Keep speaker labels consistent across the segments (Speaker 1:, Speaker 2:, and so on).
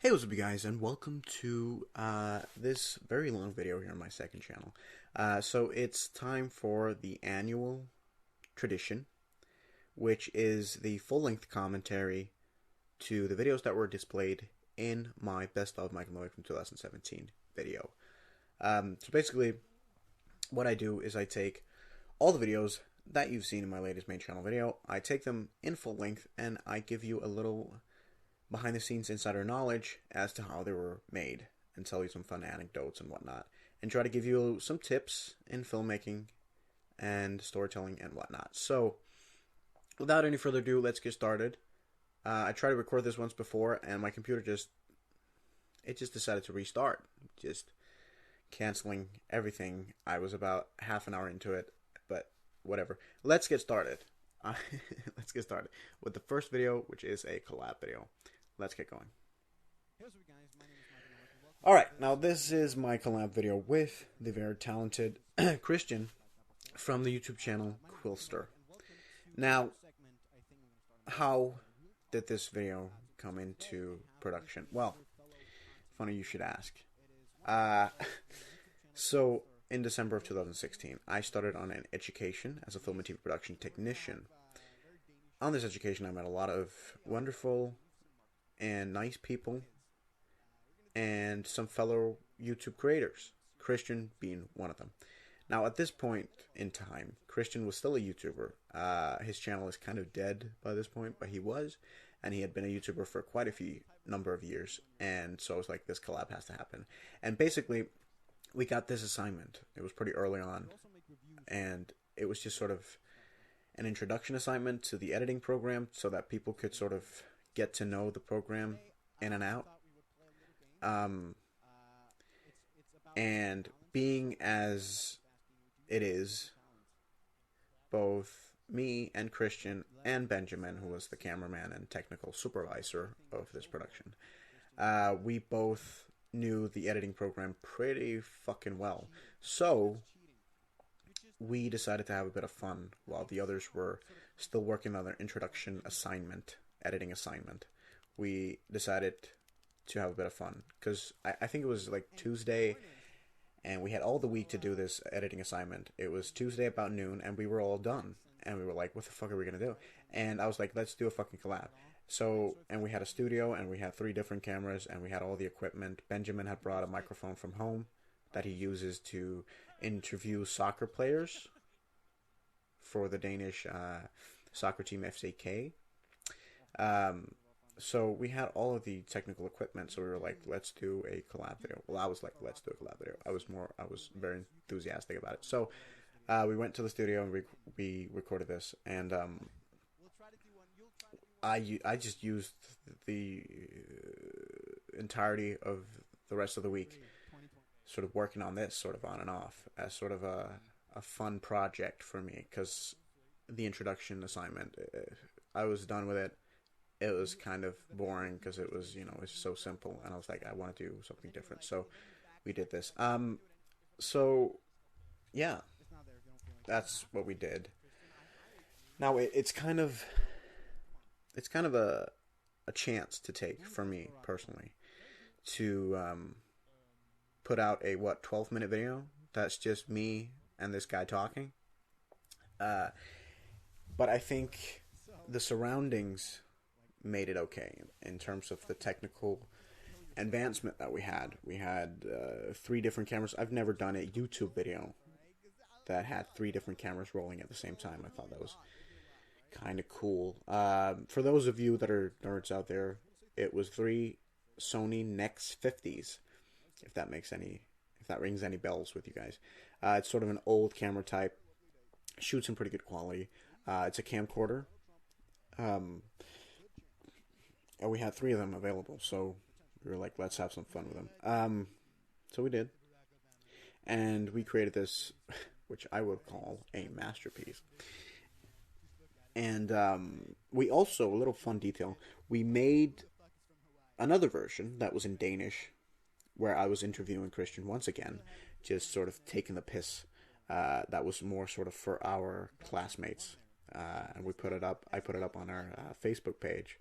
Speaker 1: Hey, what's up you guys, and welcome to this very long video here on my second channel. So it's time for the annual tradition, which is the full-length commentary to the videos that were displayed in my Best of Michael Novak from 2017 video. So basically, what I do is I take all the videos that you've seen in my latest main channel video, I take them in full length, and I give you a little behind the scenes insider knowledge as to how they were made and tell you some fun anecdotes and whatnot, and try to give you some tips in filmmaking and storytelling and whatnot. So without any further ado, let's get started. I tried to record this once before and my computer just decided to restart, just canceling everything. I was about half an hour into it, but whatever. Let's get started. Let's get started with the first video, which is a collab video. Let's get going. Alright, now this is my collab video with the very talented Christian from the YouTube channel Quilstor. Now, how did this video come into production? Well, funny you should ask. So, in December of 2016, I started on an education as a film and TV production technician. On this education, I met a lot of wonderful and nice people and some fellow YouTube creators, Christian being one of them. Now, at this point in time, Christian was still a YouTuber. His channel is kind of dead by this point, but he was, and he had been a YouTuber for quite a few number of years, and so I was like, this collab has to happen. And basically, we got this assignment. It was pretty early on, and it was just sort of an introduction assignment to the editing program so that people could sort of get to know the program in and out. And being as it is, both me and Christian and Benjamin, who was the cameraman and technical supervisor of this production, we both knew the editing program pretty fucking well. So we decided to have a bit of fun while the others were still working on their introduction assignment, editing assignment. We decided to have a bit of fun because I think it was like Tuesday, and we had all the week to do this editing assignment. It was Tuesday about noon, and we were all done, and we were like, what the fuck are we gonna do? And I was like, let's do a fucking collab. So, and we had a studio, and we had 3 different cameras, and we had all the equipment. Benjamin had brought a microphone from home that he uses to interview soccer players for the Danish soccer team FCK. So we had all of the technical equipment, so we were like, let's do a collab video. Well, I was like, let's do a collab video. I was very enthusiastic about it. So we went to the studio and we recorded this, and I just used the entirety of the rest of the week sort of working on this, sort of on and off, as sort of a fun project for me, because the introduction assignment, I was done with it. It was kind of boring because it was, it's so simple, and I was like, I want to do something different, so we did this. So yeah, that's what we did. Now it's kind of a chance to take for me personally to put out a 12-minute video that's just me and this guy talking. But I think the surroundings made it okay in terms of the technical advancement that we had. We had 3 different cameras. I've never done a YouTube video that had 3 different cameras rolling at the same time. I thought that was kind of cool. For those of you that are nerds out there, it was 3 Sony Nex 50s, if that rings any bells with you guys. It's sort of an old camera type, shoots in pretty good quality. It's a camcorder, and we had 3 of them available, so we were like, let's have some fun with them. So we did, and we created this, which I would call a masterpiece. And we also, a little fun detail, we made another version that was in Danish, where I was interviewing Christian once again, just sort of taking the piss. That was more sort of for our classmates, and we put it up. I put it up on our Facebook page,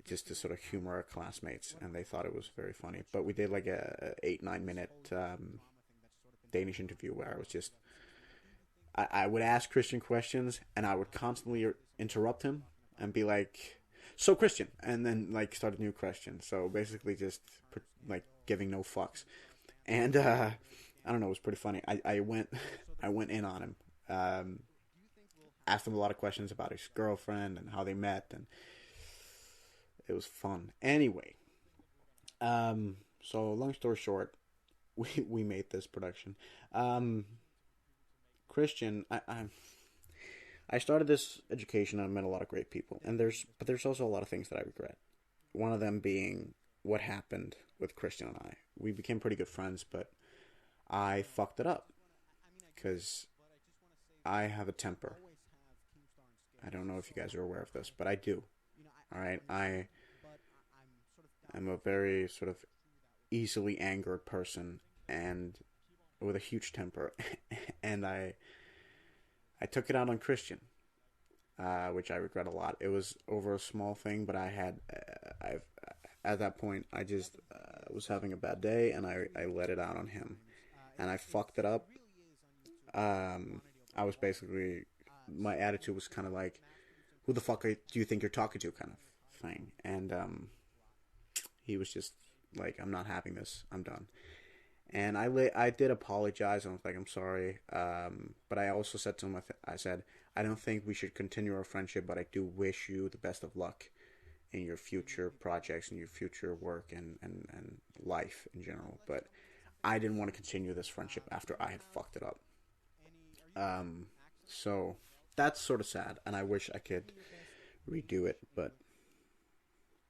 Speaker 1: just to sort of humor our classmates, and they thought it was very funny. But we did like a 8-9 minute Danish interview where I was just I would ask Christian questions, and I would constantly interrupt him and be like, "So Christian," and then like start a new question. So basically, just like giving no fucks. And I don't know, it was pretty funny. I went I went in on him. Asked him a lot of questions about his girlfriend and how they met, and it was fun. Anyway, so long story short, we made this production. Christian, I started this education and I met a lot of great people, and there's also a lot of things that I regret. One of them being what happened with Christian and I. We became pretty good friends, but I fucked it up because I have a temper. I don't know if you guys are aware of this, but I do. All right, I'm a very sort of easily angered person and with a huge temper, and I took it out on Christian, which I regret a lot. It was over a small thing, but I at that point I just was having a bad day, and I let it out on him, and I fucked it up. I was basically, my attitude was kind of like, "Who the fuck do you think you're talking to?" kind of thing, and he was just like, "I'm not having this. I'm done." And I did apologize. I was like, "I'm sorry," but I also said to him, I said, "I don't think we should continue our friendship, but I do wish you the best of luck in your future projects and your future work and life in general. But I didn't want to continue this friendship after I had fucked it up." So that's sort of sad, and I wish I could redo it, but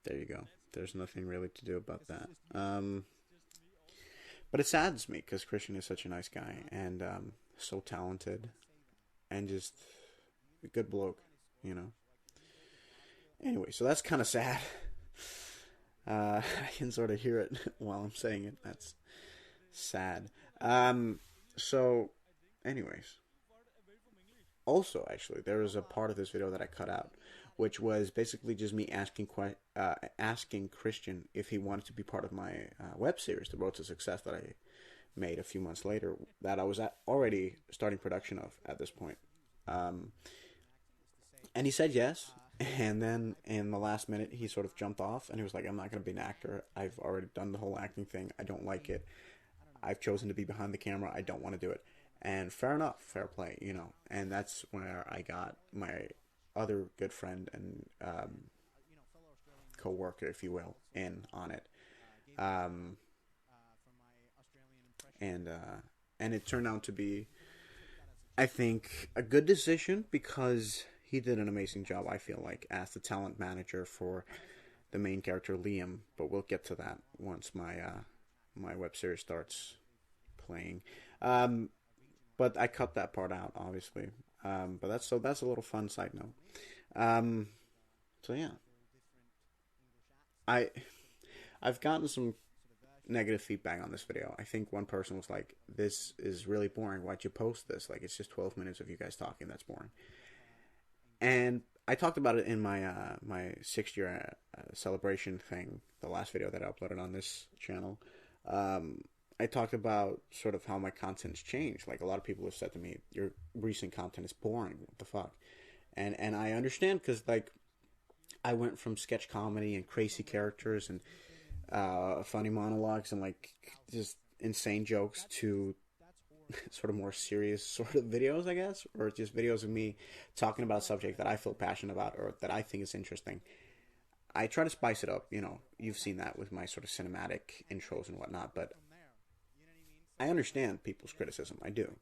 Speaker 1: there you go. There's nothing really to do about that. But it saddens me because Christian is such a nice guy and so talented and just a good bloke, you know. Anyway, so that's kind of sad. I can sort of hear it while I'm saying it. That's sad. So, anyways. Also, actually, there was a part of this video that I cut out, which was basically just me asking Christian if he wanted to be part of my web series, The Road to Success, that I made a few months later, that I was already starting production of at this point. And he said yes, and then in the last minute, he sort of jumped off, and he was like, "I'm not going to be an actor. I've already done the whole acting thing. I don't like it. I've chosen to be behind the camera. I don't want to do it." And fair enough, fair play, you know. And that's where I got my other good friend and co-worker, if you will, in on it. Um, and it turned out to be, I think, a good decision because he did an amazing job, I feel like, as the talent manager for the main character, Liam. But we'll get to that once my web series starts playing. But I cut that part out, obviously. But that's a little fun side note. So yeah, I've gotten some negative feedback on this video. I think one person was like, "This is really boring. Why'd you post this? Like, it's just 12 minutes of you guys talking. That's boring." And I talked about it in my my 6-year celebration thing, the last video that I uploaded on this channel. I talked about sort of how my content's changed. Like, a lot of people have said to me, "Your recent content is boring. What the fuck?" And I understand because, like, I went from sketch comedy and crazy characters and funny monologues and, like, just insane jokes to sort of more serious sort of videos, I guess, or just videos of me talking about a subject that I feel passionate about or that I think is interesting. I try to spice it up, you know. You've seen that with my sort of cinematic intros and whatnot, but I understand people's criticism. I do.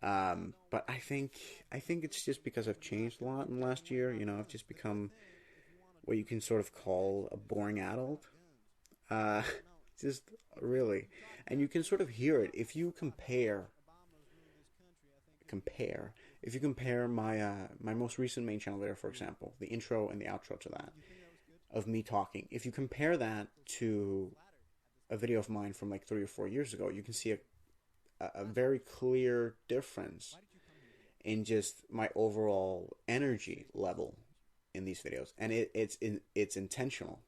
Speaker 1: But I think it's just because I've changed a lot in the last year. You know, I've just become what you can sort of call a boring adult. Just really, and you can sort of hear it if you compare. If you compare my my most recent main channel video, for example, the intro and the outro to that, of me talking. If you compare that to a video of mine from like 3 or 4 years ago, you can see a very clear difference in just my overall energy level in these videos, and it's intentional.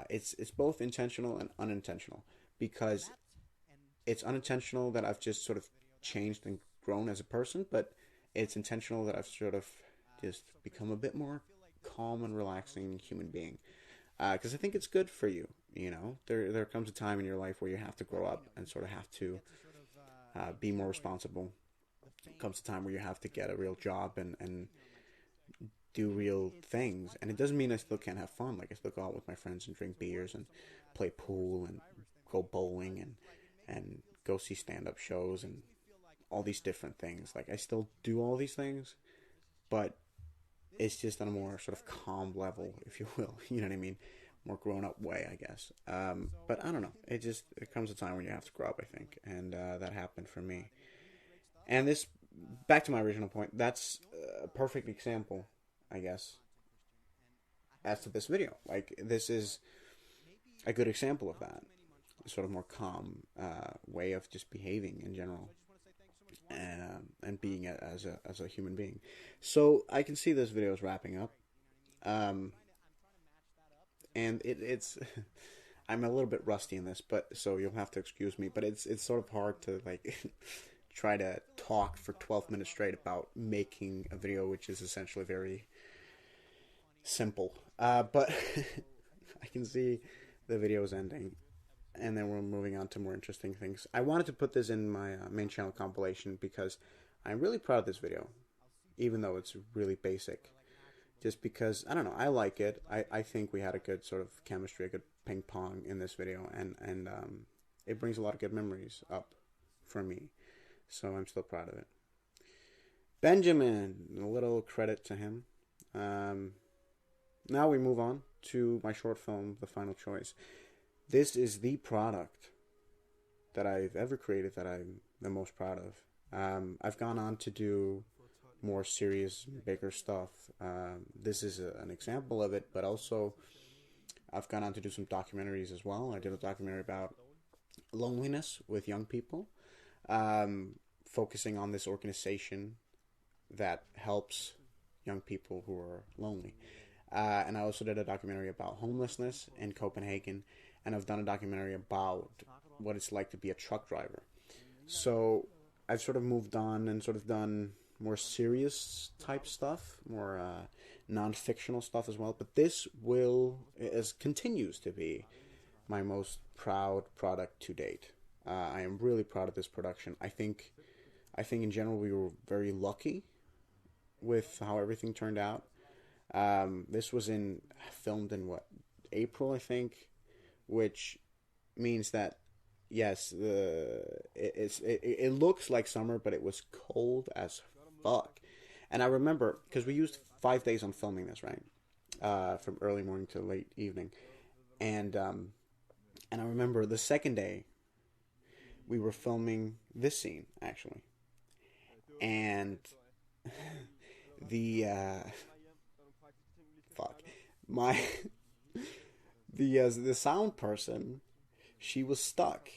Speaker 1: It's both intentional and unintentional, because it's unintentional that I've just sort of changed and grown as a person, but it's intentional that I've sort of just become a bit more calm and relaxing human being. Because I think it's good for you. You know, there comes a time in your life where you have to grow up and sort of have to be more responsible. Comes a time where you have to get a real job and do real things. And it doesn't mean I still can't have fun. Like, I still go out with my friends and drink beers and play pool and go bowling and go see stand-up shows and all these different things. Like, I still do all these things, but it's just on a more sort of calm level, if you will. You know what I mean? More grown-up way, I guess. But I don't know. It comes a time when you have to grow up, I think, and that happened for me. And this, back to my original point, that's a perfect example, I guess, as to this video. Like, this is a good example of that. A sort of more calm way of just behaving in general. And being as a human being. So I can see this video is wrapping up. And it's I'm a little bit rusty in this, but so you'll have to excuse me, but it's sort of hard to like try to talk for 12 minutes straight about making a video which is essentially very simple. But I can see the video is ending, and then we're moving on to more interesting things. I wanted to put this in my main channel compilation because I'm really proud of this video, even though it's really basic. Just because, I don't know, I like it. I think we had a good sort of chemistry, a good ping pong in this video, and it brings a lot of good memories up for me. So I'm still proud of it. Benjamin, a little credit to him. Now we move on to my short film, The Final Choice. This is the product that I've ever created that I'm the most proud of. I've gone on to do more serious, bigger stuff. This is an example of it, but also I've gone on to do some documentaries as well. I did a documentary about loneliness with young people, focusing on this organization that helps young people who are lonely. And I also did a documentary about homelessness in Copenhagen, and I've done a documentary about what it's like to be a truck driver. So I've sort of moved on and sort of done more serious type stuff, more non-fictional stuff as well. But this continues to be my most proud product to date. I am really proud of this production. I think in general we were very lucky with how everything turned out. This was filmed in April, I think, which means that yes, it looks like summer, but it was cold as fuck. And I remember, because we used 5 days on filming this, right? From early morning to late evening. And I remember the second day, we were filming this scene, actually. And the, the sound person, she was stuck.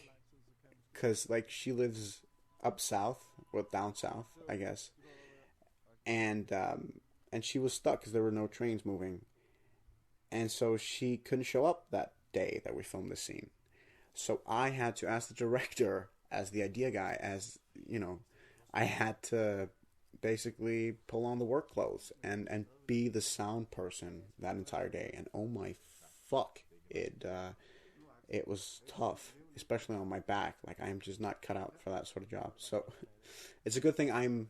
Speaker 1: Because, like, she lives up south, or down south, I guess. And she was stuck because there were no trains moving. And so she couldn't show up that day that we filmed this scene. So I had to ask the director, as the idea guy, as, you know, I had to basically pull on the work clothes and be the sound person that entire day. And oh my fuck, it was tough, especially on my back. Like, I am just not cut out for that sort of job. So it's a good thing I'm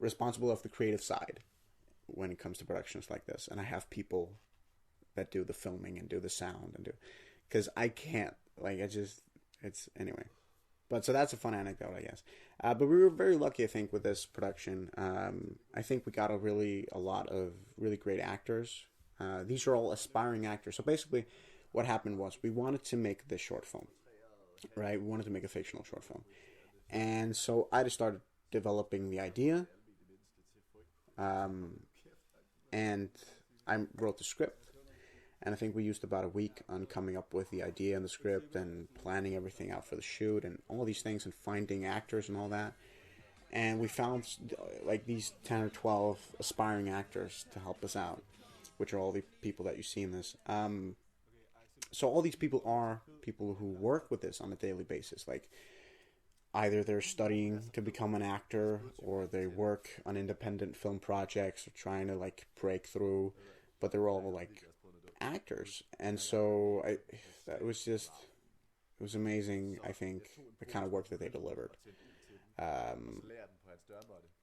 Speaker 1: responsible of the creative side when it comes to productions like this, and I have people that do the filming and do the sound and do, because I can't, like, it's anyway. But so that's a fun anecdote, I guess. But we were very lucky, I think, with this production. I think we got a lot of really great actors. These are all aspiring actors. So basically what happened was we wanted to make this short film, right? We wanted to make a fictional short film. And so I just started developing the idea. And I wrote the script. And I think we used about a week on coming up with the idea and the script and planning everything out for the shoot and all these things and finding actors and all that. and we found like these 10 or 12 aspiring actors to help us out, which are all the people that you see in this. So all these people are people who work with this on a daily basis. Like either they're studying to become an actor, or they work on independent film projects, or trying to like break through, but they're all like actors. And so that was just, it was amazing. I think the kind of work that they delivered. Um,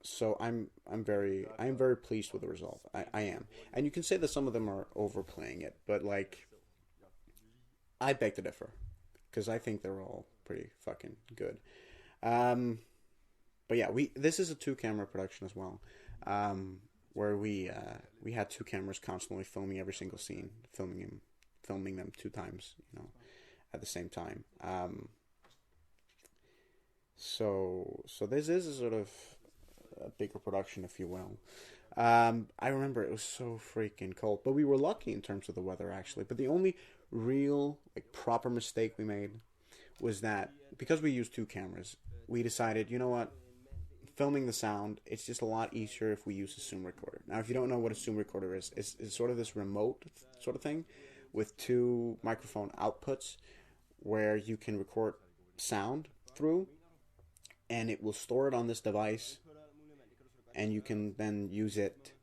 Speaker 1: so I am very pleased with the result. I am, and you can say that some of them are overplaying it, but like I beg to differ, because I think they're all pretty fucking good. Um, but yeah, this is a 2-camera production as well, where we had 2 cameras constantly filming every single scene, filming them 2 times, at the same time. So this is a sort of a bigger production, if you will. I remember it was so freaking cold, but we were lucky in terms of the weather, actually. But the only real, like, proper mistake we made was that because we used 2 cameras, we decided, you know what, filming the sound, it's just a lot easier if we use a Zoom recorder. Now, if you don't know what a Zoom recorder is, it's sort of this remote sort of thing with 2 microphone outputs where you can record sound through, and it will store it on this device, and you can then use it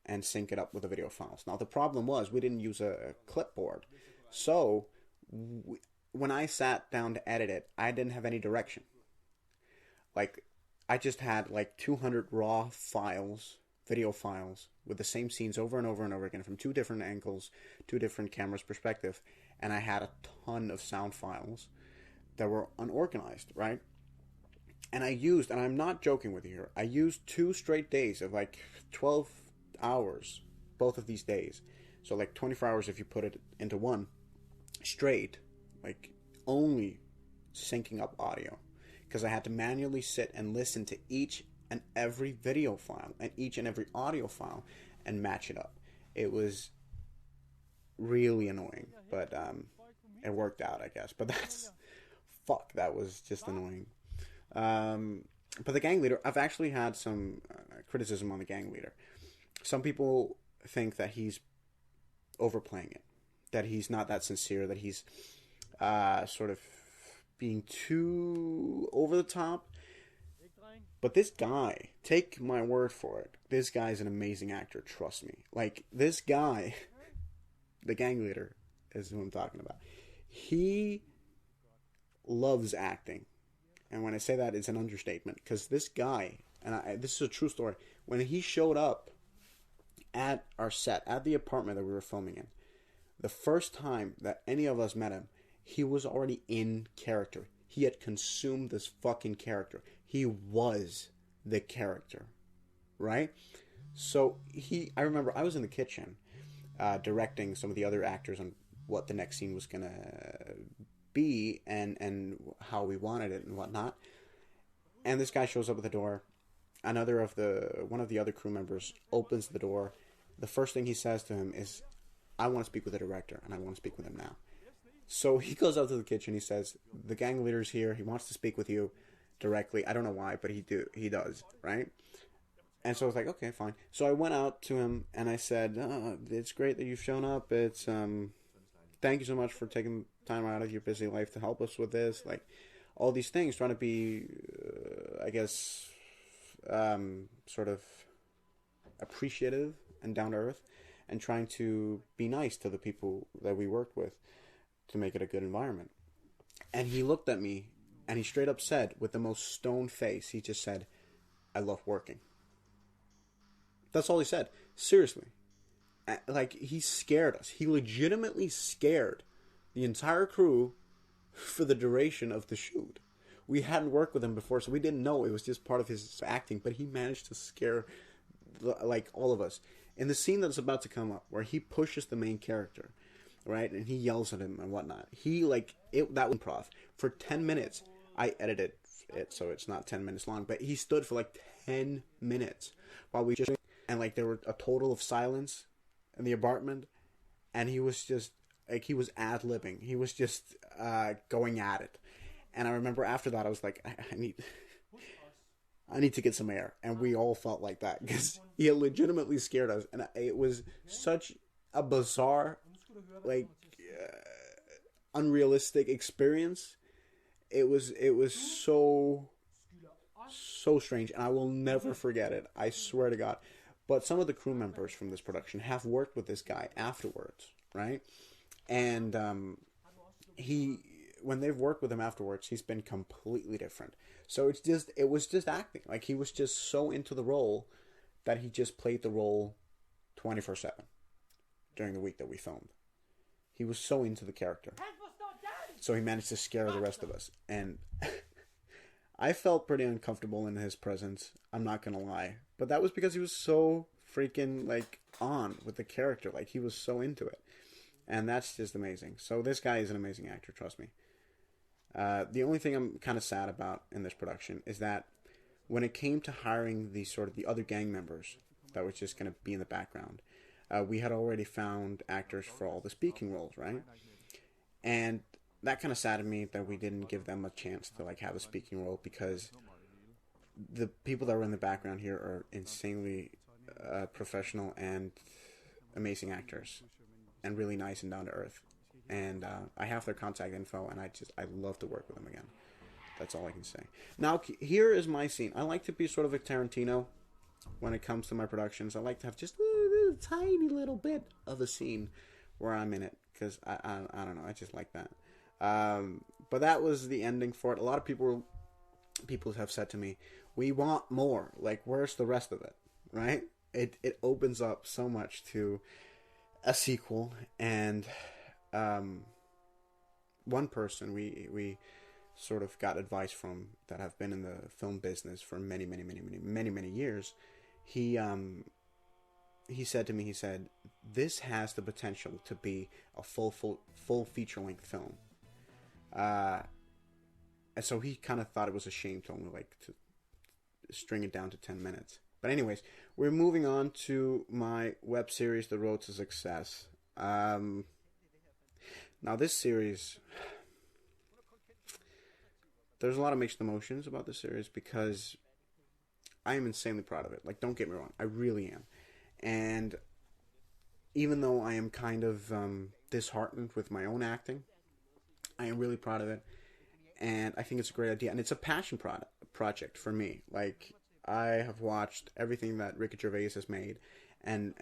Speaker 1: and sync it up with the video files. Now, the problem was we didn't use a clipboard. So, when I sat down to edit it, I didn't have any direction. Like, I just had like 200 raw files, video files, with the same scenes over and over and over again from 2 different angles, 2 different cameras' perspective. And I had a ton of sound files that were unorganized, right? And and I'm not joking with you here, I used 2 straight days of like 12 hours, both of these days. So like 24 hours if you put it into one straight, like only syncing up audio. Because I had to manually sit and listen to each and every video file and each and every audio file and match it up. It was really annoying, but it worked out, I guess. But that was just annoying. But the gang leader, I've actually had some criticism on the gang leader. Some people think that he's overplaying it, that he's not that sincere, that he's sort of being too over the top. But this guy, take my word for it, this guy's an amazing actor, trust me. Like, this guy, the gang leader is who I'm talking about. He loves acting. And when I say that, it's an understatement. Because this guy, and this is a true story, when he showed up at our set, at the apartment that we were filming in, the first time that any of us met him, he was already in character. He had consumed this fucking character. He was the character, right? So I remember I was in the kitchen directing some of the other actors on what the next scene was going to be and how we wanted it and whatnot. And this guy shows up at the door. One of the other crew members opens the door. The first thing he says to him is, "I want to speak with the director, and I want to speak with him now." So he goes out to the kitchen. He says, "The gang leader's here. He wants to speak with you directly." I don't know why, but he does, right? And so I was like, okay, fine. So I went out to him and I said, "It's great that you've shown up. It's thank you so much for taking time out of your busy life to help us with this." Like, all these things, trying to be, I guess, sort of appreciative and down to earth, and trying to be nice to the people that we worked with to make it a good environment. And he looked at me and he straight up said, with the most stone face, he just said, "I love working." That's all he said. Seriously. Like, he scared us. He legitimately scared the entire crew for the duration of the shoot. We hadn't worked with him before, so we didn't know it was just part of his acting, but he managed to scare, like, all of us. In the scene that's about to come up, where he pushes the main character, right, and he yells at him and whatnot, that was improv. For 10 minutes, I edited it so it's not 10 minutes long, but he stood for like 10 minutes while we just, and like there were a total of silence in the apartment, and he was just, like, he was ad-libbing. He was just going at it. And I remember after that, I was like, I need... I need to get some air. And we all felt like that because he legitimately scared us. And it was such a bizarre, like, unrealistic experience. It was so strange, and I will never forget it. I swear to God. But some of the crew members from this production have worked with this guy afterwards, right? And he, when they've worked with him afterwards, he's been completely different. So it was just acting. Like, he was just so into the role that he just played the role 24/7 during the week that we filmed. He was so into the character. So he managed to scare the rest of us. And I felt pretty uncomfortable in his presence. I'm not going to lie. But that was because he was so freaking, like, on with the character. Like, he was so into it. And that's just amazing. So this guy is an amazing actor, trust me. The only thing I'm kind of sad about in this production is that when it came to hiring the other gang members that was just going to be in the background, we had already found actors for all the speaking roles, right? And that kind of saddened me that we didn't give them a chance to, like, have a speaking role, because the people that were in the background here are insanely professional and amazing actors, and really nice and down to earth. And I have their contact info, and I love to work with them again. That's all I can say. Now, here is my scene. I like to be sort of a Tarantino when it comes to my productions. I like to have just a tiny little bit of a scene where I'm in it, because I don't know, I just like that. But that was the ending for it. A lot of people have said to me, we want more. Like, where's the rest of it? Right? It opens up so much to a sequel. And one person we sort of got advice from that have been in the film business for many years. He said to me, he said, this has the potential to be a full feature-length film. And so he kind of thought it was a shame to only, like, to string it down to 10 minutes. But anyways, we're moving on to my web series, The Road to Success. Now this series, there's a lot of mixed emotions about this series, because I am insanely proud of it. Like, don't get me wrong, I really am. And even though I am kind of disheartened with my own acting, I am really proud of it, and I think it's a great idea, and it's a passion project for me. Like, I have watched everything that Ricky Gervais has made, and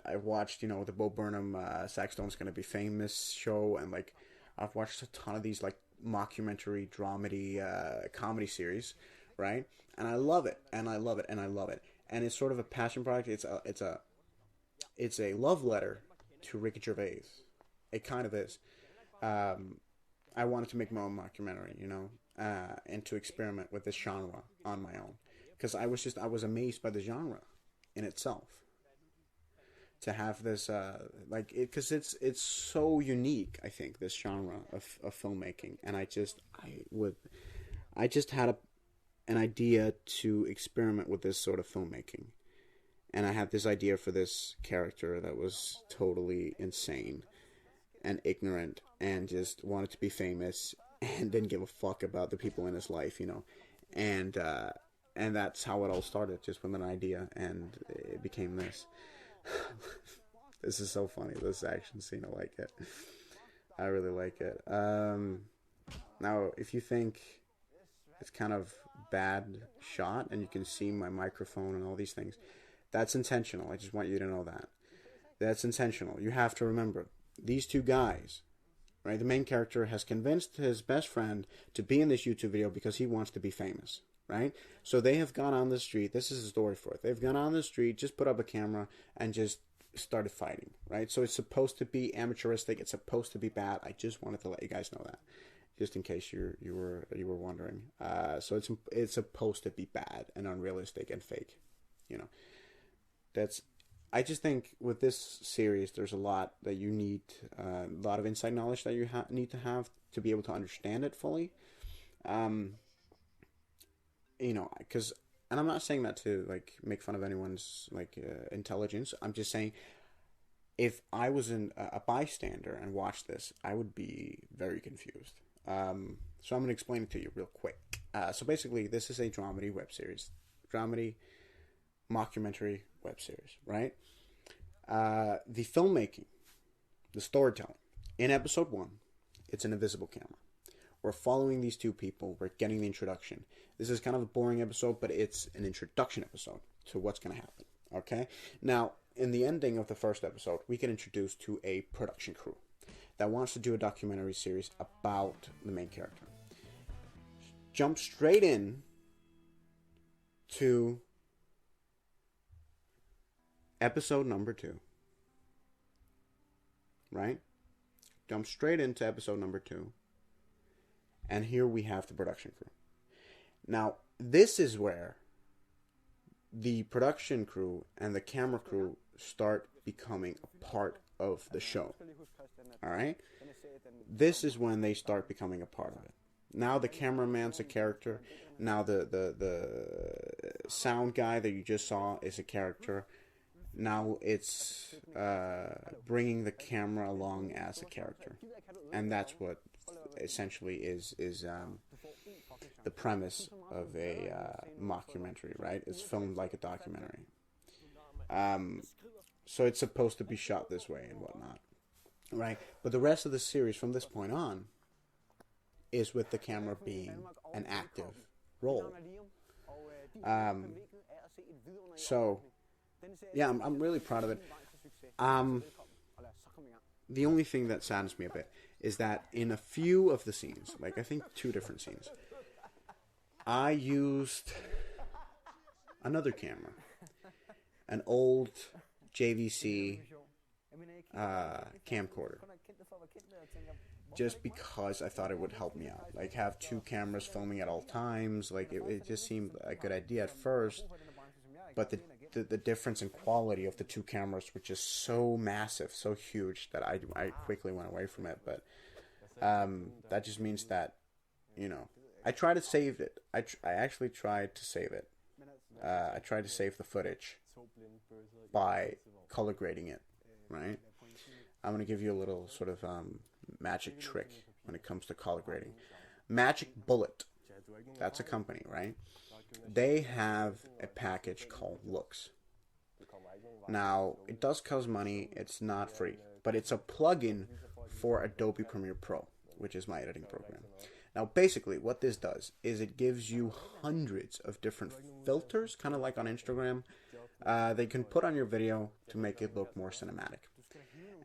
Speaker 1: I've watched, the Bo Burnham, Zach Stone's Gonna Be Famous show, and, like, I've watched a ton of these, like, mockumentary, dramedy, comedy series, right? And I love it, and I love it, and I love it, and it's sort of a passion project. It's a love letter to Ricky Gervais. It kind of is. I wanted to make my own mockumentary, and to experiment with this genre on my own, because I was amazed by the genre in itself. To have this, because it's so unique. I think this genre of filmmaking, and I just had an idea to experiment with this sort of filmmaking, and I had this idea for this character that was totally insane and ignorant, and just wanted to be famous, and didn't give a fuck about the people in his life, and that's how it all started, just with an idea, and it became this. This is so funny, this action scene. I like it. I really like it. Now, if you think it's kind of bad shot, and you can see my microphone and all these things, that's intentional. I just want you to know that. That's intentional. You have to remember, these two guys, right? The main character has convinced his best friend to be in this YouTube video because he wants to be famous, right? So they have gone on the street. This is the story for it. They've gone on the street, just put up a camera, and just started fighting, right? So it's supposed to be amateuristic. It's supposed to be bad. I just wanted to let you guys know that, just in case you were wondering. So it's supposed to be bad and unrealistic and fake, I just think with this series, there's a lot that you need, a lot of inside knowledge that you need to have to be able to understand it fully. Because, and I'm not saying that to, like, make fun of anyone's, like, intelligence. I'm just saying, if I was a bystander and watched this, I would be very confused. So I'm going to explain it to you real quick. So basically, this is a dramedy web series dramedy, mockumentary web series, right? The filmmaking, the storytelling. In episode 1, it's an invisible camera. We're following these two people. We're getting the introduction. This is kind of a boring episode, but it's an introduction episode to what's going to happen. Okay? Now, in the ending of the first episode, we get introduced to a production crew that wants to do a documentary series about the main character. Jump straight in to episode number 2. Right? Jump straight into episode number 2. And here we have the production crew. Now, this is where the production crew and the camera crew start becoming a part of the show. Alright? This is when they start becoming a part of it. Now the cameraman's a character. Now the sound guy that you just saw is a character. Now it's bringing the camera along as a character. And that's what essentially is the premise of a mockumentary, right? It's filmed like a documentary. So it's supposed to be shot this way and whatnot, right? But the rest of the series from this point on is with the camera being an active role. So, yeah, I'm really proud of it. The only thing that saddens me a bit is that in a few of the scenes, like I think 2 different scenes, I used another camera, an old JVC camcorder, just because I thought it would help me out. Like have 2 cameras filming at all times. Like it just seemed a good idea at first, but the difference in quality of the 2 cameras were just so massive, so huge that I quickly went away from it. But that just means that, you know, I tried to save it. I actually tried to save it. I tried to save the footage by color grading it, right? I'm going to give you a little sort of magic trick when it comes to color grading. Magic Bullet, that's a company, right? They have a package called Looks. Now, it does cost money. It's not free, but it's a plugin for Adobe Premiere Pro, which is my editing program. Now, basically, what this does is it gives you hundreds of different filters, kind of like on Instagram, they can put on your video to make it look more cinematic.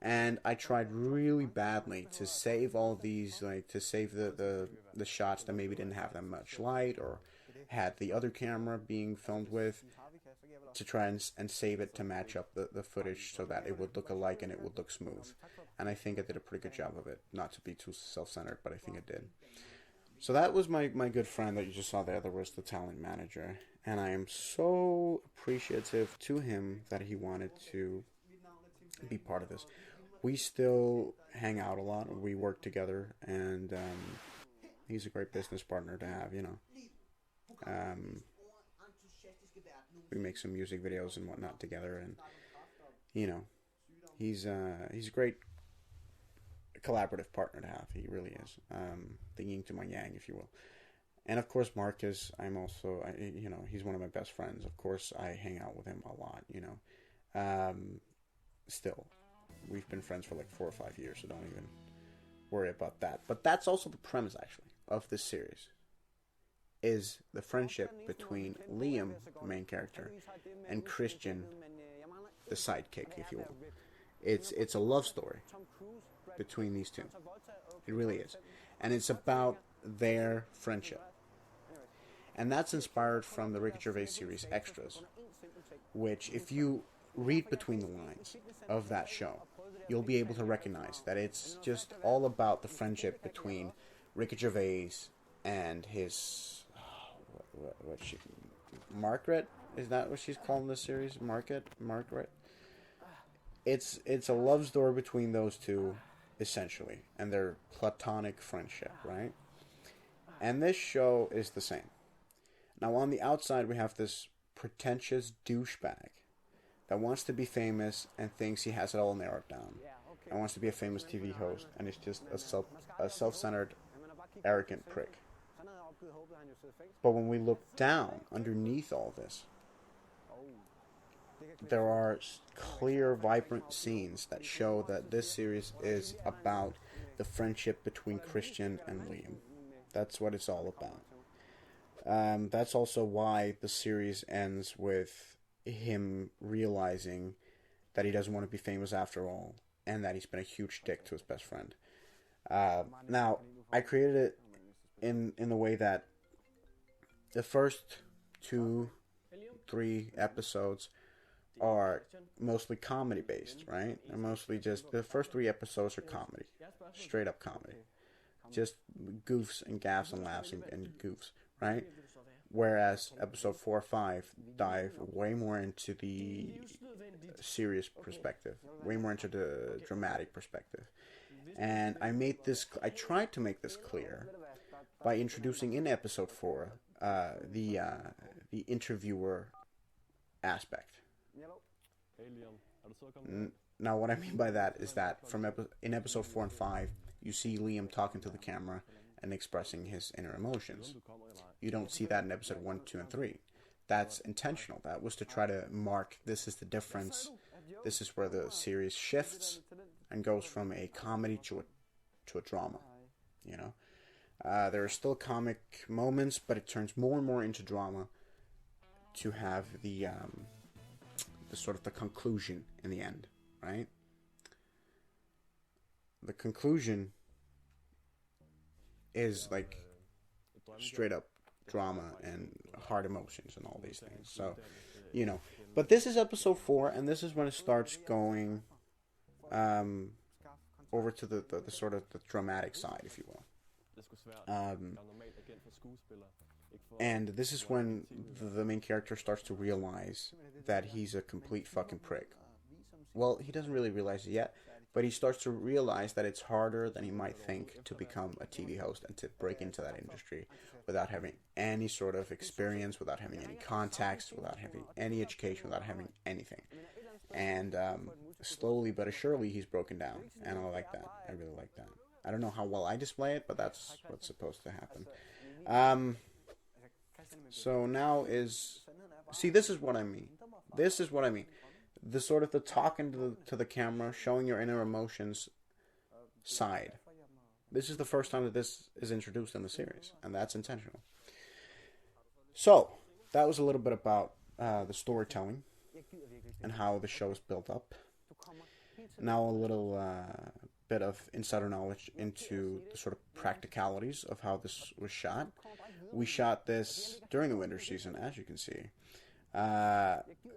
Speaker 1: And I tried really badly to save all these, like to save the shots that maybe didn't have that much light or had the other camera being filmed with, to try and save it to match up the footage so that it would look alike and it would look smooth. And I think I did a pretty good job of it. Not to be too self-centered, but I think I did. So that was my good friend that you just saw there. There was the talent manager. And I am so appreciative to him that he wanted to be part of this. We still hang out a lot. We work together. And he's a great business partner to have, you know. We make some music videos and whatnot together. And, you know, he's a great collaborative partner to have. He really is. The yin to my yang, if you will. And of course, Marcus, you know, he's one of my best friends. Of course, I hang out with him a lot, you know. Still, we've been friends for like 4 or 5 years, so don't even worry about that. But that's also the premise, actually, of this series, is the friendship between Liam, the main character, and Christian, the sidekick, if you will. It's a love story between these two. It really is. And it's about their friendship. And that's inspired from the Ricky Gervais series Extras, which if you read between the lines of that show, you'll be able to recognize that it's just all about the friendship between Ricky Gervais and his Margaret? Is that what she's called in the series? Margaret? It's a love story between those two, essentially, and their platonic friendship, right? And this show is the same. Now, on the outside, we have this pretentious douchebag that wants to be famous and thinks he has it all narrowed down, and wants to be a famous TV host, and is just a self-centered, arrogant prick. But when we look down underneath all this, there are clear, vibrant scenes that show that this series is about the friendship between Christian and Liam. That's what it's all about. That's also why the series ends with him realizing that he doesn't want to be famous after all, and that he's been a huge dick to his best friend. Now, I created it in the way that the first 2-3 episodes are mostly comedy based, right? And mostly just the first 3 episodes are comedy, straight up comedy, just goofs and gaffs and laughs and goofs, right? Whereas episode 4 or 5 dive way more into the serious perspective, way more into the dramatic perspective. And I tried to make this clear by introducing in episode 4 the interviewer aspect. Now, what I mean by that is that in episode 4 and 5, you see Liam talking to the camera and expressing his inner emotions. You don't see that in episode 1, 2, and 3. That's intentional. That was to try to mark this is the difference. This is where the series shifts and goes from a comedy to a drama. You know, there are still comic moments, but it turns more and more into drama to have the sort of the conclusion in the end, right? The conclusion is like straight up drama and hard emotions and all these things. So, you know, but this is episode 4, and this is when it starts going over to the sort of the dramatic side, if you will. And this is when the main character starts to realize that he's a complete fucking prick. Well, he doesn't really realize it yet, but he starts to realize that it's harder than he might think to become a TV host and to break into that industry without having any sort of experience, without having any contacts, without having any education, without having anything. And slowly but surely he's broken down, and I like that. I really like that. I don't know how well I display it, but that's what's supposed to happen. So now see, this is what I mean. This is what I mean. The sort of the talking to the camera, showing your inner emotions side. This is the first time that this is introduced in the series, and that's intentional. So, that was a little bit about the storytelling and how the show is built up. Now a little bit of insider knowledge into the sort of practicalities of how this was shot. We shot this during the winter season, as you can see.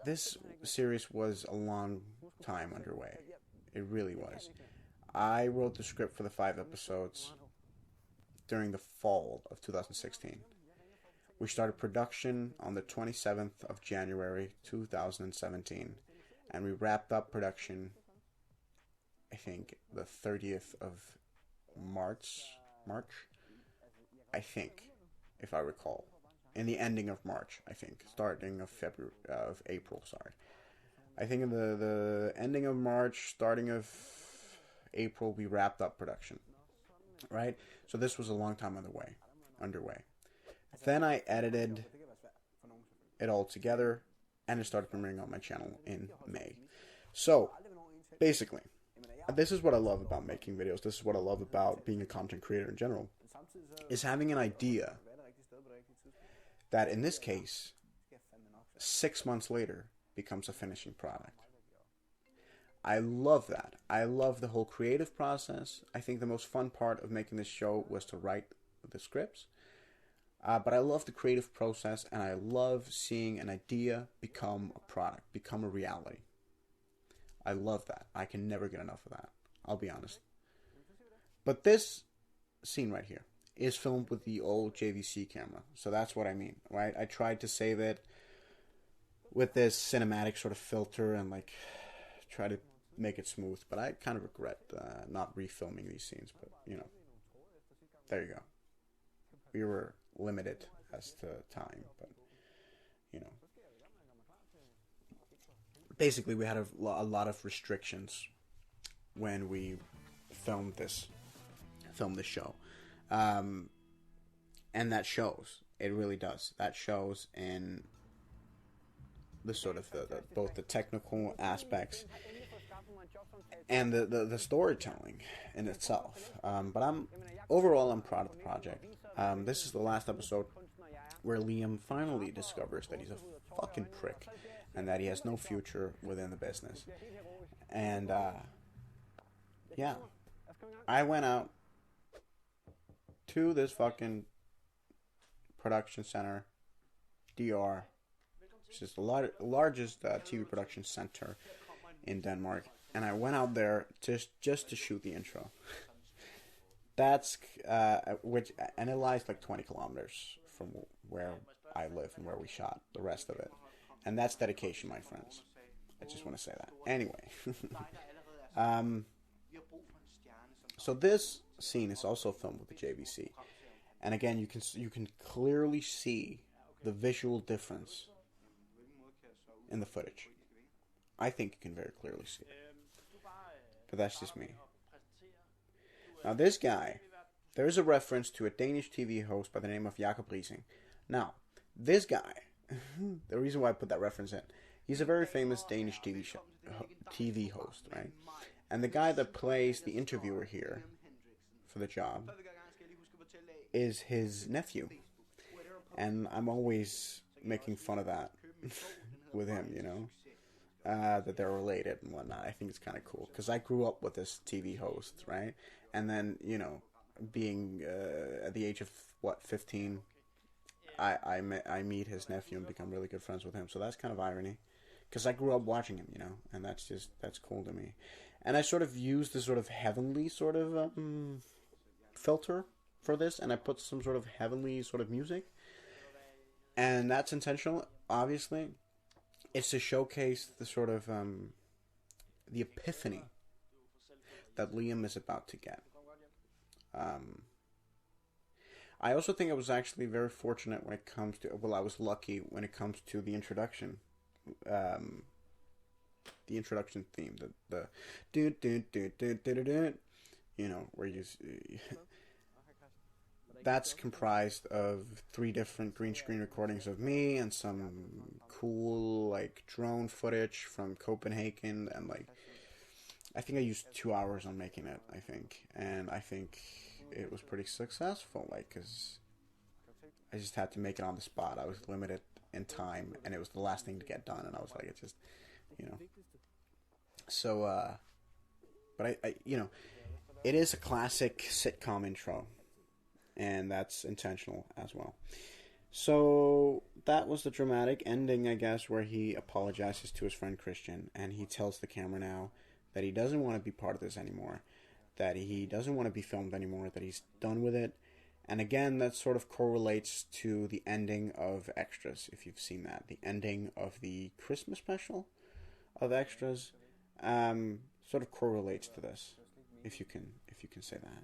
Speaker 1: This series was a long time underway. It really was. I wrote the script for the 5 episodes during the fall of 2016. We started production on the 27th of January 2017, and we wrapped up production, I think, the 30th of March, I think, if I recall. In the ending of March, I think. Starting of April, sorry. I think in the ending of March, starting of April, we wrapped up production. Right? So this was a long time underway. Then I edited it all together, and it started premiering on my channel in May. So, basically, this is what I love about making videos. This is what I love about being a content creator in general, is having an idea that, in this case, 6 months later, becomes a finishing product. I love that. I love the whole creative process. I think the most fun part of making this show was to write the scripts. But I love the creative process, and I love seeing an idea become a product, become a reality. I love that. I can never get enough of that. I'll be honest. But this scene right here is filmed with the old JVC camera. So that's what I mean, right? I tried to save it with this cinematic sort of filter and like try to make it smooth. But I kind of regret not refilming these scenes. But, you know, there you go. We were limited as to time, but, you know. Basically, we had a lot of restrictions when we filmed this show. And that shows. It really does. That shows in the sort of both the technical aspects and the storytelling in itself. But I'm proud of the project. This is the last episode where Liam finally discovers that he's a fucking prick and that he has no future within the business. And yeah, I went out to this fucking production center, DR, which is the largest TV production center in Denmark, and I went out there just to shoot the intro. That's and it lies like 20 kilometers from where I live and where we shot the rest of it, and that's dedication, my friends. I just want to say that. Anyway, so this scene is also filmed with the JVC, and again, you can clearly see the visual difference in the footage. I think you can very clearly see it, but that's just me. Now, this guy, there is a reference to a Danish TV host by the name of Jakob Rising. Now, this guy, the reason why I put that reference in, he's a very famous Danish TV host, right? And the guy that plays the interviewer here for the job is his nephew. And I'm always making fun of that with him, you know? That they're related and whatnot. I think it's kind of cool because I grew up with this TV host, right? And then, you know, being at the age of 15, I meet his nephew and become really good friends with him. So that's kind of irony because I grew up watching him, you know, and that's cool to me. And I sort of used this sort of heavenly sort of filter for this, and I put some sort of heavenly sort of music, and that's intentional, obviously. It's to showcase the sort of the epiphany that Liam is about to get. I also think I was actually very fortunate when it comes to, well, I was lucky when it comes to the introduction. The introduction theme, the do do do do do do, you know, where you that's comprised of 3 different green screen recordings of me and some cool like drone footage from Copenhagen, and like I think I used 2 hours on making it, I think, and I think it was pretty successful, like, because I just had to make it on the spot. I was limited in time, and it was the last thing to get done, and I was like, it's just, you know. So, but I you know, it is a classic sitcom intro, and that's intentional as well. So that was the dramatic ending, I guess, where he apologizes to his friend Christian, and he tells the camera now that he doesn't want to be part of this anymore, that he doesn't want to be filmed anymore, that he's done with it. And again, that sort of correlates to the ending of Extras, if you've seen that. The ending of the Christmas special of Extras sort of correlates to this, if you can say that.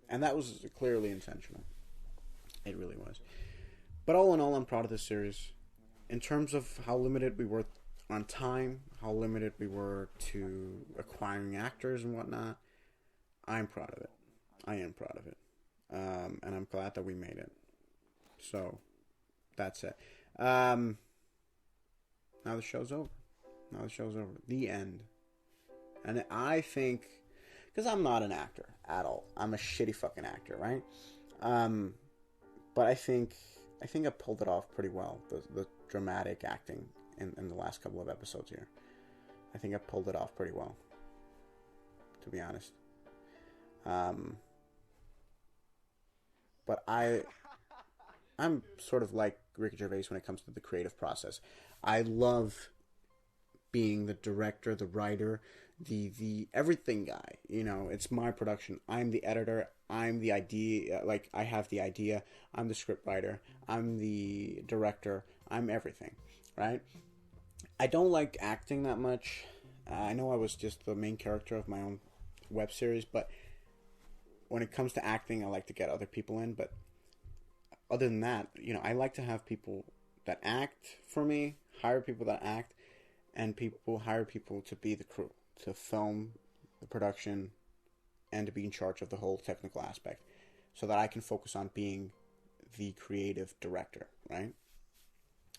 Speaker 1: And that was clearly intentional. It really was. But all in all, I'm proud of this series. In terms of how limited we were on time, how limited we were to acquiring actors and whatnot, I'm proud of it. I am proud of it. And I'm glad that we made it. So, that's it. Now the show's over. The end. And I think, because I'm not an actor at all. I'm a shitty fucking actor, right? But I think I pulled it off pretty well. The dramatic acting in the last couple of episodes here. I think I pulled it off pretty well, to be honest. But I'm sort of like Ricky Gervais when it comes to the creative process. I love being the director, the writer, the everything guy. You know, it's my production. I'm the editor. I'm the idea. Like, I have the idea. I'm the script writer. I'm the director. I'm everything, right? I don't like acting that much. I know I was just the main character of my own web series, but when it comes to acting, I like to get other people in. But other than that, you know, I like to have people that act for me, hire people that act, and hire people to be the crew, to film the production, and to be in charge of the whole technical aspect. so that I can focus on being the creative director, right?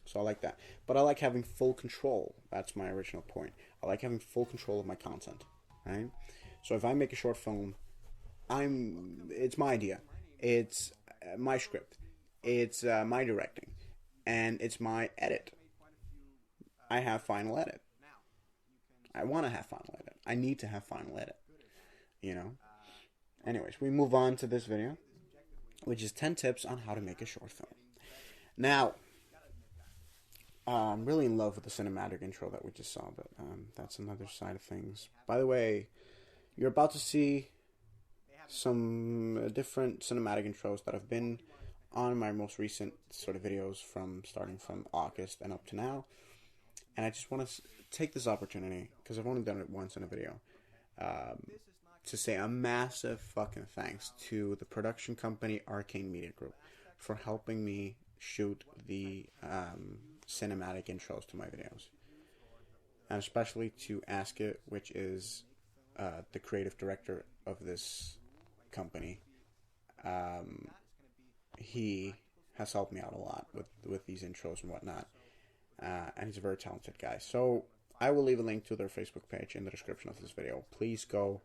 Speaker 1: So I like that. But I like having full control. That's my original point. I like having full control of my content, right? So if I make a short film, it's my idea. It's my script. It's my directing. And it's my edit. I have final edit. I want to have final edit. I need to have final edit. You know? Anyways, we move on to this video, which is 10 tips on how to make a short film. Now, I'm really in love with the cinematic intro that we just saw, but that's another side of things. By the way, you're about to see some different cinematic intros that have been on my most recent sort of videos from starting from August and up to now. And I just want to take this opportunity, because I've only done it once in a video, to say a massive fucking thanks to the production company Arcane Media Group for helping me shoot the cinematic intros to my videos. And especially to Ask It, which is the creative director of this company. He has helped me out a lot with these intros and whatnot. And he's a very talented guy. So I will leave a link to their Facebook page in the description of this video. Please go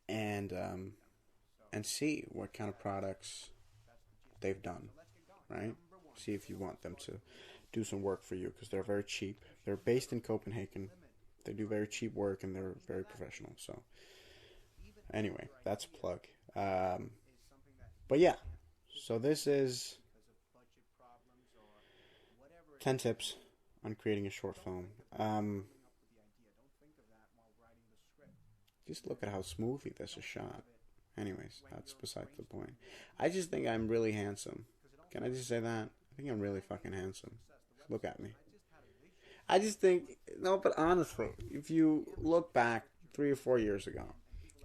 Speaker 1: and see what kind of products they've done, right? See if you want them to do some work for you, because they're very cheap. They're based in Copenhagen. They do very cheap work, and they're very professional. So anyway, that's a plug. But yeah, so this is 10 tips on creating a short film. Just look at how smoothly this is shot. Anyways, that's besides the point. I just think I'm really handsome. Can I just say that? I think I'm really fucking handsome. Look at me. I just think, no, but honestly, if you look back 3 or 4 years ago,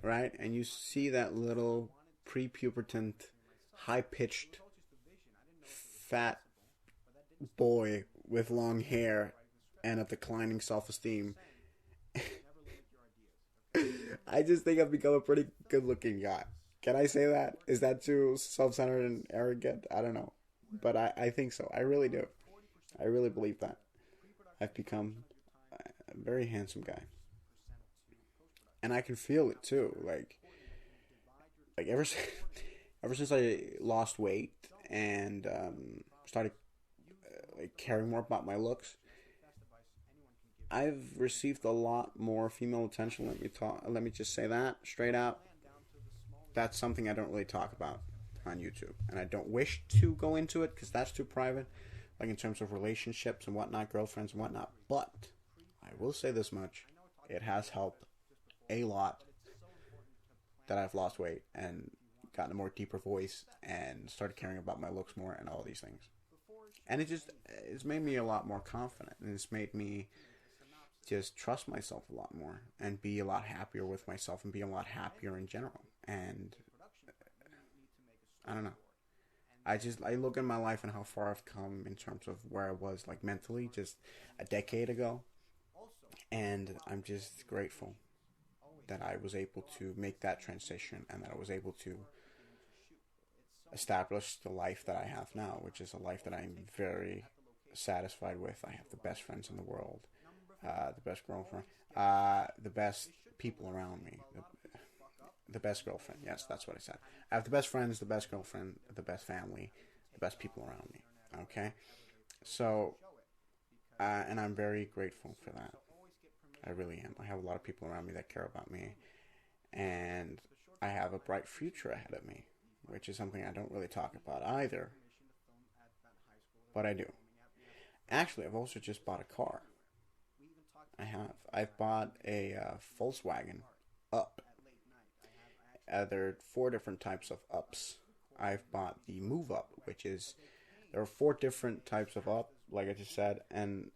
Speaker 1: right, and you see that little prepubertant, high-pitched, fat boy with long hair and a declining self-esteem, I just think I've become a pretty good-looking guy. Can I say that? Is that too self-centered and arrogant? I don't know. But I think so. I really do. I really believe that. I've become a very handsome guy. And I can feel it too. Like ever since I lost weight and started caring more about my looks, I've received a lot more female attention. Let me just say that straight out. That's something I don't really talk about on YouTube, and I don't wish to go into it because that's too private, like in terms of relationships and whatnot, girlfriends and whatnot. But I will say this much: it has helped a lot that I've lost weight and gotten a more deeper voice and started caring about my looks more and all these things. And it's made me a lot more confident, and it's made me just trust myself a lot more and be a lot happier with myself and be a lot happier in general. And I don't know. I look at my life and how far I've come in terms of where I was like mentally just a decade ago, and I'm just grateful that I was able to make that transition and that I was able to establish the life that I have now, which is a life that I'm very satisfied with. I have the best friends in the world, the best girlfriend, the best people around me, the best girlfriend. Yes, that's what I said. I have the best friends, the best girlfriend, the best family, the best people around me. Okay? So, and I'm very grateful for that. I really am. I have a lot of people around me that care about me. And I have a bright future ahead of me, which is something I don't really talk about either. But I do. Actually, I've also just bought a car. I have. I've bought a Volkswagen Up. There are 4 different types of Ups. I've bought the Move Up, which is, there are 4 different types of Up, like I just said, and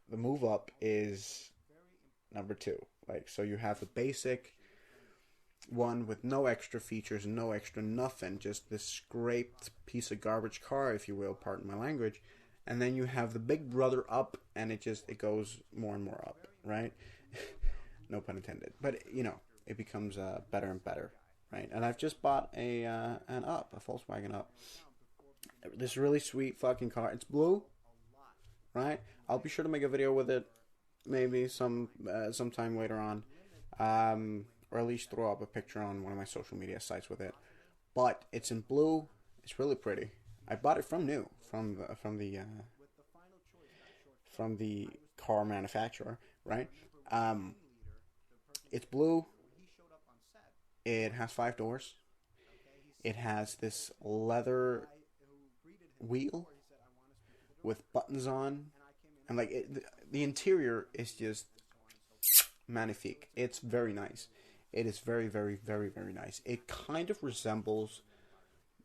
Speaker 1: the Move Up is number 2. Like, so you have the basic one with no extra features, no extra nothing, just this scraped piece of garbage car, if you will, pardon my language. And then you have the Big Brother Up, and it goes more and more up, right? No pun intended. But, you know, it becomes better and better, right? And I've just bought a Volkswagen Up. This really sweet fucking car. It's blue, right? I'll be sure to make a video with it, maybe sometime later on, or at least throw up a picture on one of my social media sites with it. But it's in blue. It's really pretty. I bought it from new, from the car manufacturer, right? It's blue. It has 5 doors. It has this leather wheel with buttons on, and like the interior is just magnifique. It's very nice. It is very, very, very, very nice. It kind of resembles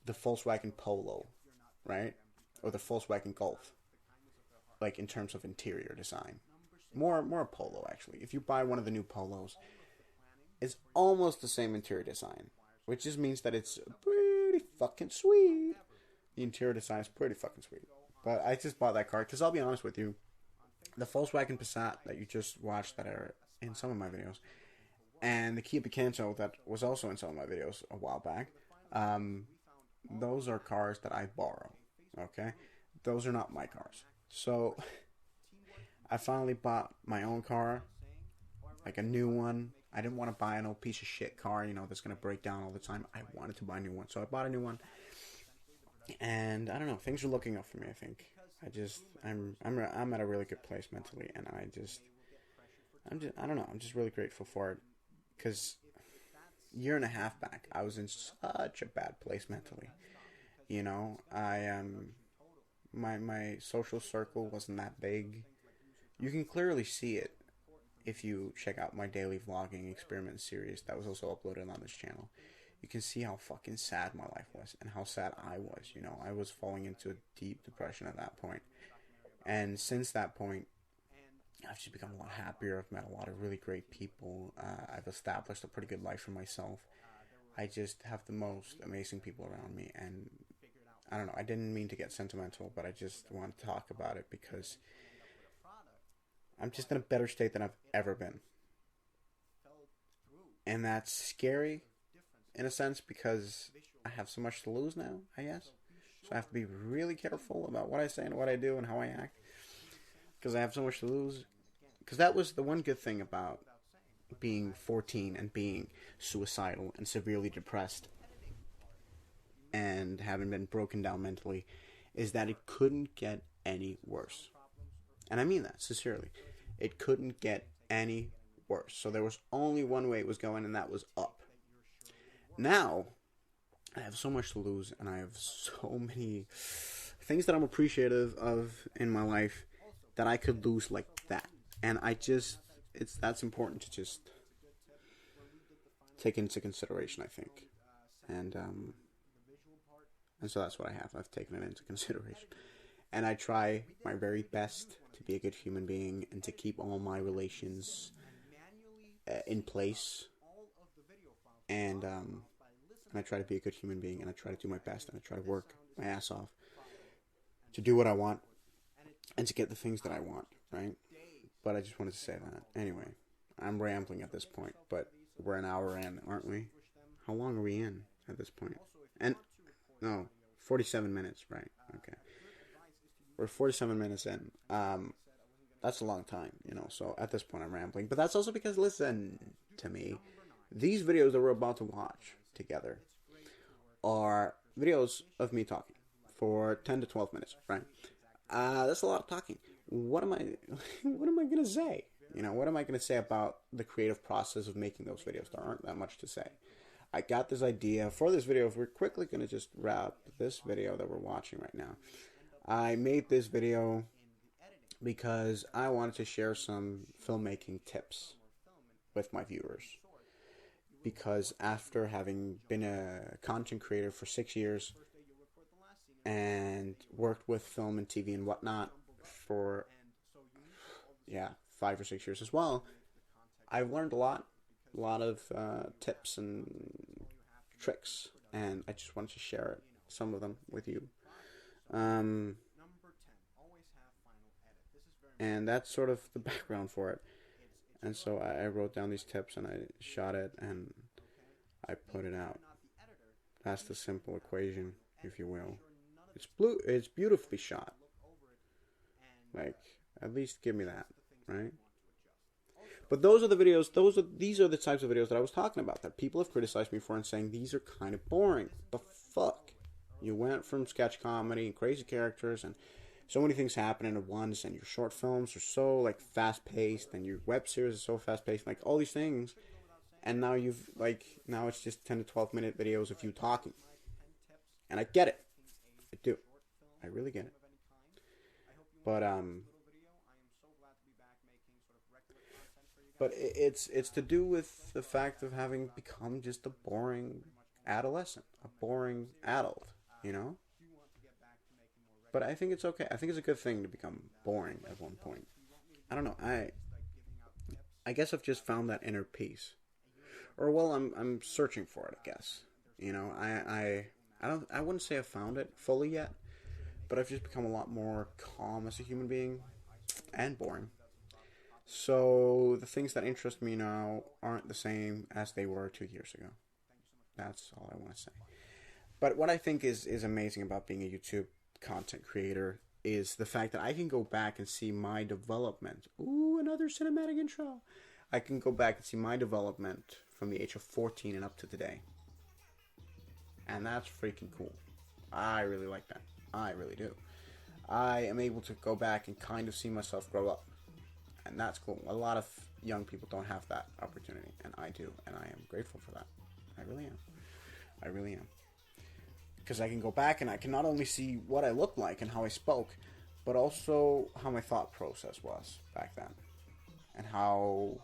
Speaker 1: the Volkswagen Polo, right? Or the Volkswagen Golf, like in terms of interior design. More Polo, actually. If you buy one of the new Polos, it's almost the same interior design, which just means that it's pretty fucking sweet. The interior design is pretty fucking sweet. But I just bought that car because I'll be honest with you, the Volkswagen Passat that you just watched that are in some of my videos, and the Kia Picanto that was also in some of my videos a while back, those are cars that I borrow, okay? Those are not my cars. So, I finally bought my own car, like a new one. I didn't want to buy an old piece of shit car, that's going to break down all the time. I wanted to buy a new one, so I bought a new one. And, I don't know, things are looking up for me, I think. I'm at a really good place mentally, and I don't know, I'm just really grateful for it. Because a year and a half back, I was in such a bad place mentally. My social circle wasn't that big. You can clearly see it if you check out my daily vlogging experiment series that was also uploaded on this channel. You can see how fucking sad my life was and how sad I was. I was falling into a deep depression at that point. And since that point, I've just become a lot happier. I've met a lot of really great people. I've established a pretty good life for myself. I just have the most amazing people around me. And I don't know, I didn't mean to get sentimental, but I just want to talk about it because I'm just in a better state than I've ever been. And that's scary in a sense because I have so much to lose now, I guess. So I have to be really careful about what I say and what I do and how I act. Because I have so much to lose. Because that was the one good thing about being 14 and being suicidal and severely depressed and having been broken down mentally, is that it couldn't get any worse. And I mean that sincerely. It couldn't get any worse. So there was only one way it was going, and that was up. Now, I have so much to lose, and I have so many things that I'm appreciative of in my life that I could lose like that. And that's important to just take into consideration, I think. And so that's what I have. I've taken it into consideration. And I try my very best to be a good human being and to keep all my relations in place. And I try to be a good human being, and I try to do my best, and I try to work my ass off to do what I want and to get the things that I want, right? But I just wanted to say that. Anyway, I'm rambling at this point, but we're an hour in, aren't we? How long are we in at this point? And no, 47 minutes, right? Okay. We're 47 minutes in. That's a long time, so at this point I'm rambling. But that's also because, listen to me, these videos that we're about to watch together are videos of me talking for 10 to 12 minutes, right? That's a lot of talking. What am I going to say? What am I going to say about the creative process of making those videos? There aren't that much to say. I got this idea for this video. We're quickly going to just wrap this video that we're watching right now. I made this video because I wanted to share some filmmaking tips with my viewers. Because after having been a content creator for 6 years and worked with film and TV and whatnot for 5 or 6 years as well, I've learned a lot of tips and tricks, and I just wanted to share some of them with you. And that's sort of the background for it. And so I wrote down these tips and I shot it, and I put it out. That's the simple equation, if you will. It's blue. It's beautifully shot. Like, at least give me that, right? But those are the videos. These are the types of videos that I was talking about that people have criticized me for and saying these are kind of boring. The fuck, you went from sketch comedy and crazy characters and so many things happening at once, and your short films are so like fast paced, and your web series is so fast paced, like all these things, and now it's just 10 to 12 minute videos of you talking, and I get it, I do, I really get it, but it's to do with the fact of having become just a boring adolescent, a boring adult, you know. But I think it's okay. I think it's a good thing to become boring at one point. I don't know. I guess I've just found that inner peace, or well, I'm searching for it. I guess you know. I wouldn't say I've found it fully yet, but I've just become a lot more calm as a human being and boring. So the things that interest me now aren't the same as they were 2 years ago. That's all I want to say. But what I think is amazing about being a YouTube content creator is the fact that I can go back and see my development. Ooh, another cinematic intro. I can go back and see my development from the age of 14 and up to today. And that's freaking cool. I really like that. I really do. I am able to go back and kind of see myself grow up. And that's cool. A lot of young people don't have that opportunity, and I do, and I am grateful for that. I really am. I really am. Because I can go back and I can not only see what I looked like and how I spoke, but also how my thought process was back then, and how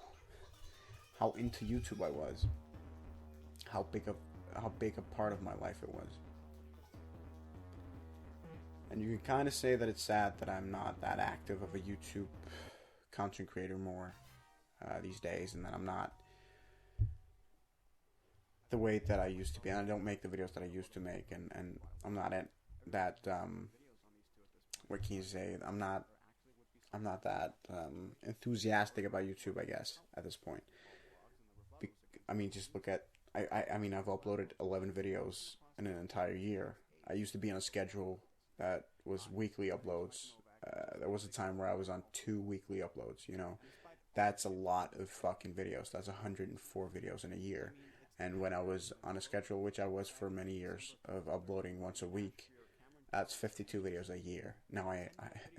Speaker 1: into YouTube I was, how big a part of my life it was. And you can kind of say that it's sad that I'm not that active of a YouTube content creator more these days, and that I'm not the way that I used to be, and I don't make the videos that I used to make, and I'm not at that what can you say, I'm not that enthusiastic about YouTube, I guess, at this point. I mean, just look at I mean, I've uploaded 11 videos in an entire year. I used to be on a schedule that was weekly uploads. There was a time where I was on 2 weekly uploads, you know. That's a lot of fucking videos. That's 104 videos in a year. And when I was on a schedule, which I was for many years, of uploading once a week, that's 52 videos a year. Now, I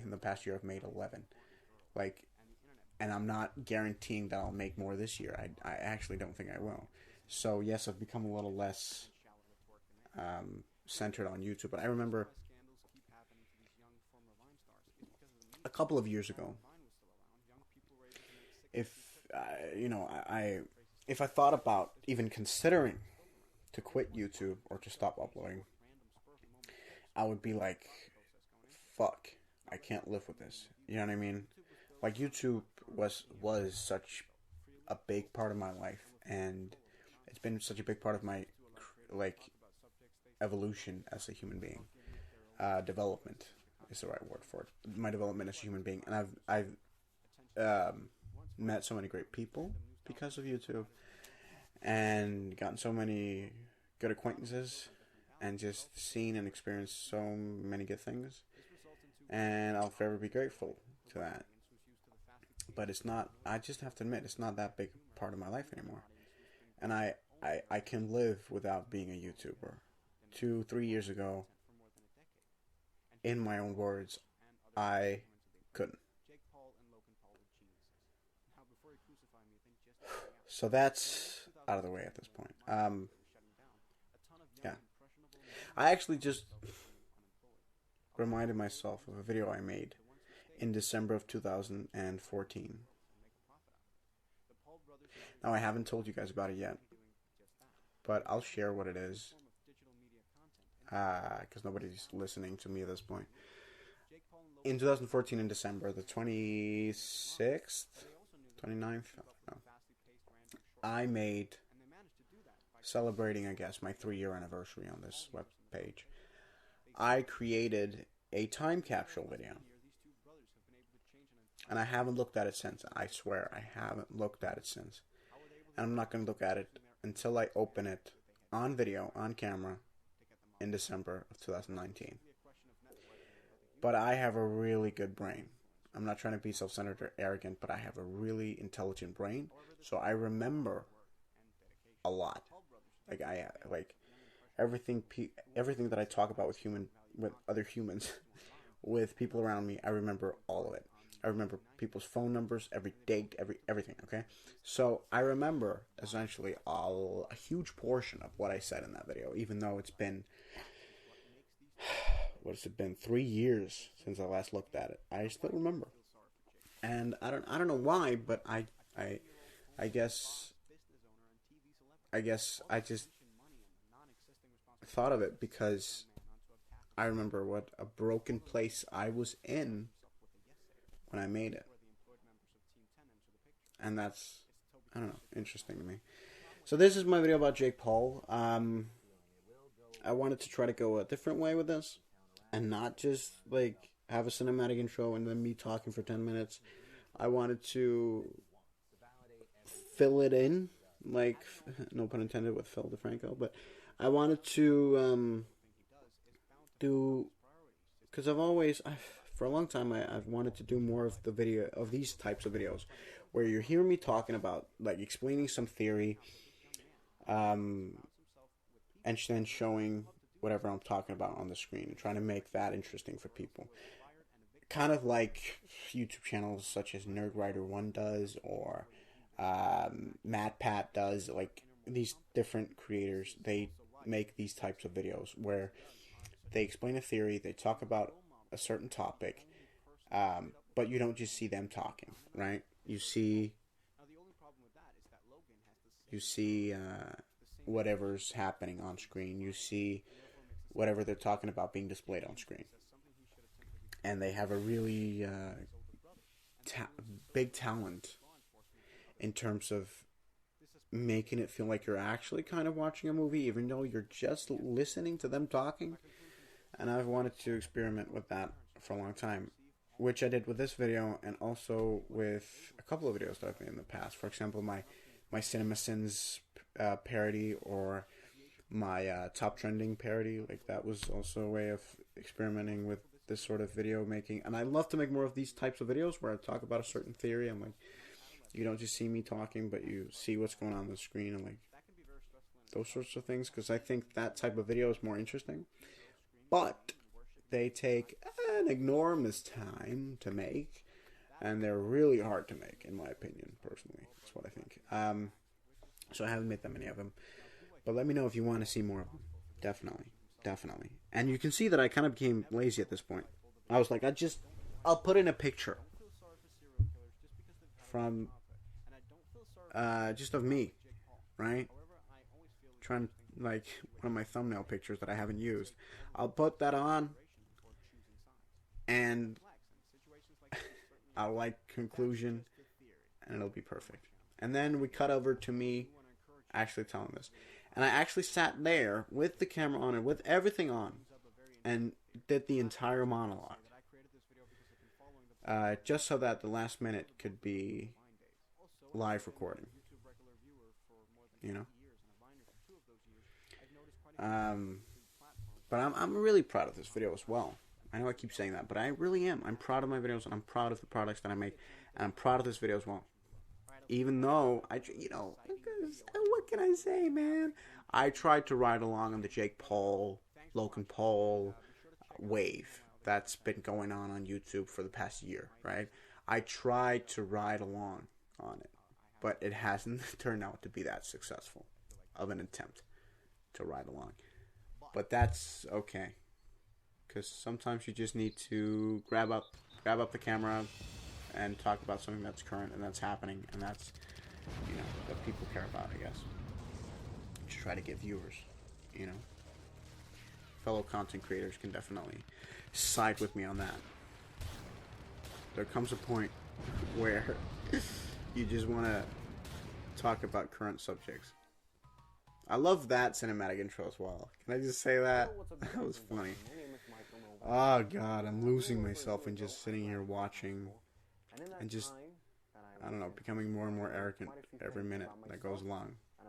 Speaker 1: in the past year, I've made 11. Like, and I'm not guaranteeing that I'll make more this year. I actually don't think I will. So, yes, I've become a little less centered on YouTube. But I remember a couple of years ago, if if I thought about even considering to quit YouTube or to stop uploading, I would be like, fuck, I can't live with this. You know what I mean? Like, YouTube was such a big part of my life, and it's been such a big part of my like evolution as a human being. Development is the right word for it. My development as a human being, and I've met so many great people because of YouTube, and gotten so many good acquaintances, and just seen and experienced so many good things, and I'll forever be grateful to that. But it's not, I just have to admit, it's not that big part of my life anymore. And I can live without being a YouTuber. 2-3 years ago, in my own words, I couldn't. So that's out of the way at this point. Yeah. I actually just reminded myself of a video I made in December of 2014. Now, I haven't told you guys about it yet, but I'll share what it is, because nobody's listening to me at this point. In 2014, in December, the 26th, 29th, no, I made, celebrating, I guess, my 3-year anniversary on this web page, I created a time capsule video. And I haven't looked at it since. I swear, I haven't looked at it since. And I'm not going to look at it until I open it on video, on camera, in December of 2019. But I have a really good brain. I'm not trying to be self-centered or arrogant, but I have a really intelligent brain, so I remember a lot. Like everything that I talk about with other humans, with people around me, I remember all of it. I remember people's phone numbers, every date, everything. Okay, so I remember essentially a huge portion of what I said in that video, even though it's been, what has it been, 3 years since I last looked at it. I still remember, and I don't know why, but I guess I just thought of it because I remember what a broken place I was in when I made it. And that's, I don't know, interesting to me. So this is my video about Jake Paul. I wanted to try to go a different way with this and not just like have a cinematic intro and then me talking for 10 minutes. I wanted to fill it in, like, no pun intended with Phil DeFranco, but I wanted to do, because for a long time, I've wanted to do more of these types of videos, where you're hearing me talking about, like, explaining some theory, and then showing whatever I'm talking about on the screen, and trying to make that interesting for people. Kind of like YouTube channels such as NerdWriter1 does, or MadPat does, like, these different creators, they make these types of videos where they explain a theory, they talk about a certain topic, but you don't just see them talking, right? You see whatever's happening on screen. You see whatever they're talking about being displayed on screen. And they have a really big talent in terms of making it feel like you're actually kind of watching a movie, even though you're just listening to them talking. And I've wanted to experiment with that for a long time, which I did with this video, and also with a couple of videos that I've made in the past. For example, my CinemaSins parody, or my top trending parody. Like, that was also a way of experimenting with this sort of video making. And I love to make more of these types of videos where I talk about a certain theory. I'm like, you don't just see me talking, but you see what's going on the screen, and like those sorts of things, because I think that type of video is more interesting. But they take an enormous time to make, and they're really hard to make, in my opinion, personally. That's what I think. So I haven't made that many of them. But let me know if you want to see more of them. Definitely. And you can see that I kind of became lazy at this point. I was like, I'll put in a picture from just of me, right? Trying, like, one of my thumbnail pictures that I haven't used. I'll put that on, and I'll like conclusion, and it'll be perfect. And then we cut over to me actually telling this. And I actually sat there with the camera on and with everything on, and did the entire monologue. Just so that the last minute could be live recording. You know? But I'm really proud of this video as well. I know I keep saying that, but I really am. I'm proud of my videos, and I'm proud of the products that I make, and I'm proud of this video as well. Even though, what can I say, man? I tried to ride along on the Jake Paul, Logan Paul wave that's been going on YouTube for the past year, right? I tried to ride along on it, but it hasn't turned out to be that successful of an attempt to ride along. But that's okay, because sometimes you just need to grab up the camera and talk about something that's current and that's happening, and that's, what people care about, I guess. Just try to get viewers, Fellow content creators can definitely side with me on that. There comes a point where you just want to talk about current subjects. I love that cinematic intro as well. Can I just say that? That was funny. Oh god, I'm losing myself and just sitting here watching and just, I don't know, becoming more and more arrogant every minute that goes along.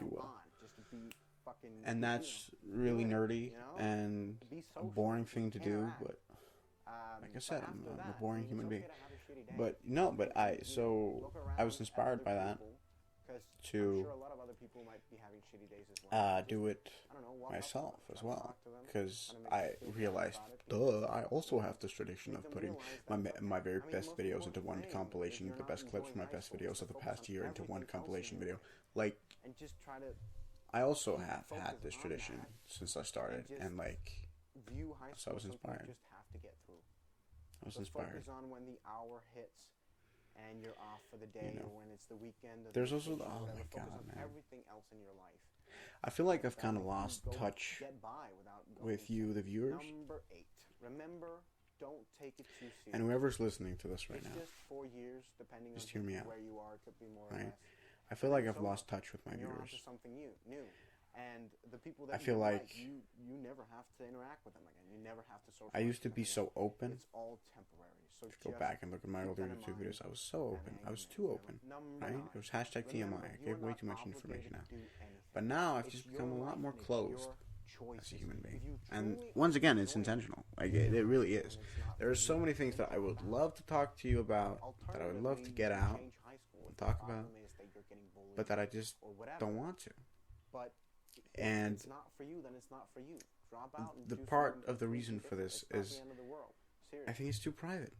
Speaker 1: if you will.
Speaker 2: on, just to be fucking.
Speaker 1: And that's really nerdy
Speaker 2: you know?
Speaker 1: and
Speaker 2: Be
Speaker 1: a
Speaker 2: social,
Speaker 1: boring thing to do,
Speaker 2: interact.
Speaker 1: but like I said,
Speaker 2: after
Speaker 1: I'm a
Speaker 2: that, I
Speaker 1: boring
Speaker 2: mean,
Speaker 1: human
Speaker 2: it's
Speaker 1: being.
Speaker 2: okay to have a shitty day.
Speaker 1: But no, but
Speaker 2: Look
Speaker 1: I was
Speaker 2: around at
Speaker 1: inspired
Speaker 2: other
Speaker 1: by that
Speaker 2: people, because I'm
Speaker 1: to
Speaker 2: sure a lot of other people might be having shitty days as well.
Speaker 1: do it
Speaker 2: I don't know, walk up to
Speaker 1: myself
Speaker 2: them,
Speaker 1: as
Speaker 2: try to
Speaker 1: well,
Speaker 2: talk to them,
Speaker 1: because
Speaker 2: try to make
Speaker 1: I
Speaker 2: them feel better
Speaker 1: realized,
Speaker 2: about it,
Speaker 1: duh,
Speaker 2: because
Speaker 1: I also have this tradition
Speaker 2: make
Speaker 1: of
Speaker 2: them
Speaker 1: putting
Speaker 2: realize that it's okay.
Speaker 1: my very
Speaker 2: I mean, the
Speaker 1: best
Speaker 2: most
Speaker 1: videos into
Speaker 2: important
Speaker 1: one
Speaker 2: thing, if
Speaker 1: compilation,
Speaker 2: you're
Speaker 1: the
Speaker 2: not
Speaker 1: best clips
Speaker 2: enjoying
Speaker 1: from my
Speaker 2: high
Speaker 1: best
Speaker 2: school,
Speaker 1: videos
Speaker 2: is to
Speaker 1: of the
Speaker 2: focus
Speaker 1: past
Speaker 2: on
Speaker 1: year into one
Speaker 2: everything else in
Speaker 1: compilation
Speaker 2: your
Speaker 1: video.
Speaker 2: life
Speaker 1: Like,
Speaker 2: and just try to
Speaker 1: I also
Speaker 2: keep
Speaker 1: have had
Speaker 2: focused
Speaker 1: this
Speaker 2: on
Speaker 1: tradition
Speaker 2: that
Speaker 1: since I started,
Speaker 2: and just
Speaker 1: and like,
Speaker 2: view high
Speaker 1: so I
Speaker 2: school
Speaker 1: was
Speaker 2: as something you
Speaker 1: inspired.
Speaker 2: just have to get through.
Speaker 1: I was
Speaker 2: So
Speaker 1: inspired.
Speaker 2: focus on when the hour hits and you're off for the day,
Speaker 1: You know,
Speaker 2: or when it's the weekend, or
Speaker 1: there's
Speaker 2: the
Speaker 1: also
Speaker 2: vacation,
Speaker 1: oh
Speaker 2: or whatever.
Speaker 1: my
Speaker 2: Focus
Speaker 1: god,
Speaker 2: on
Speaker 1: man.
Speaker 2: everything else in your life.
Speaker 1: I feel like I've kind
Speaker 2: That'll
Speaker 1: of
Speaker 2: make
Speaker 1: lost
Speaker 2: you
Speaker 1: touch
Speaker 2: get by without going
Speaker 1: with you, the viewers,
Speaker 2: Number 8. Remember, don't take it too serious.
Speaker 1: and whoever's listening to this right
Speaker 2: It's
Speaker 1: now.
Speaker 2: just 4 years, depending
Speaker 1: Just
Speaker 2: on
Speaker 1: hear me out.
Speaker 2: where you are. It could be more
Speaker 1: Right?
Speaker 2: or less.
Speaker 1: I feel like
Speaker 2: And
Speaker 1: I've
Speaker 2: so
Speaker 1: lost touch with my
Speaker 2: and you're on
Speaker 1: viewers.
Speaker 2: to something new. And the people
Speaker 1: I
Speaker 2: that
Speaker 1: feel
Speaker 2: you
Speaker 1: like
Speaker 2: you never have to interact with them again. You never have to socialize.
Speaker 1: I used to
Speaker 2: with
Speaker 1: be
Speaker 2: them
Speaker 1: so
Speaker 2: again.
Speaker 1: open.
Speaker 2: It's all temporary. So
Speaker 1: If you go
Speaker 2: just
Speaker 1: back and look at my
Speaker 2: keep
Speaker 1: older
Speaker 2: that in
Speaker 1: YouTube
Speaker 2: mind
Speaker 1: videos, I was so open.
Speaker 2: and
Speaker 1: I was
Speaker 2: hang in
Speaker 1: too
Speaker 2: there.
Speaker 1: open.
Speaker 2: Number
Speaker 1: Right?
Speaker 2: 9.
Speaker 1: It was hashtag
Speaker 2: Remember,
Speaker 1: TMI. I
Speaker 2: you
Speaker 1: gave
Speaker 2: are
Speaker 1: way
Speaker 2: not
Speaker 1: too much
Speaker 2: obligated
Speaker 1: information now.
Speaker 2: to do anything.
Speaker 1: But now I've
Speaker 2: It's
Speaker 1: just
Speaker 2: your
Speaker 1: become a lot
Speaker 2: life
Speaker 1: more
Speaker 2: and it's
Speaker 1: closed
Speaker 2: your
Speaker 1: as a
Speaker 2: choices.
Speaker 1: human being.
Speaker 2: If you
Speaker 1: And
Speaker 2: truly
Speaker 1: once again, it's
Speaker 2: enjoy it,
Speaker 1: intentional. Like it really is.
Speaker 2: and it's not
Speaker 1: There are
Speaker 2: for
Speaker 1: so
Speaker 2: you,
Speaker 1: many things
Speaker 2: then
Speaker 1: that I
Speaker 2: talk
Speaker 1: would
Speaker 2: about it.
Speaker 1: love to talk to you about, that I would love to
Speaker 2: Alternatively,
Speaker 1: get
Speaker 2: you
Speaker 1: out
Speaker 2: change high school
Speaker 1: and
Speaker 2: if the
Speaker 1: talk about,
Speaker 2: problem is that you're getting bullied,
Speaker 1: but that I just
Speaker 2: or whatever.
Speaker 1: don't want to.
Speaker 2: But
Speaker 1: And
Speaker 2: if it's not for you, then it's not for you. Drop out and
Speaker 1: the
Speaker 2: do
Speaker 1: part
Speaker 2: something
Speaker 1: of the
Speaker 2: completely
Speaker 1: reason for
Speaker 2: different.
Speaker 1: this
Speaker 2: It's not
Speaker 1: is
Speaker 2: the end of the world.
Speaker 1: I
Speaker 2: Seriously.
Speaker 1: think it's too private.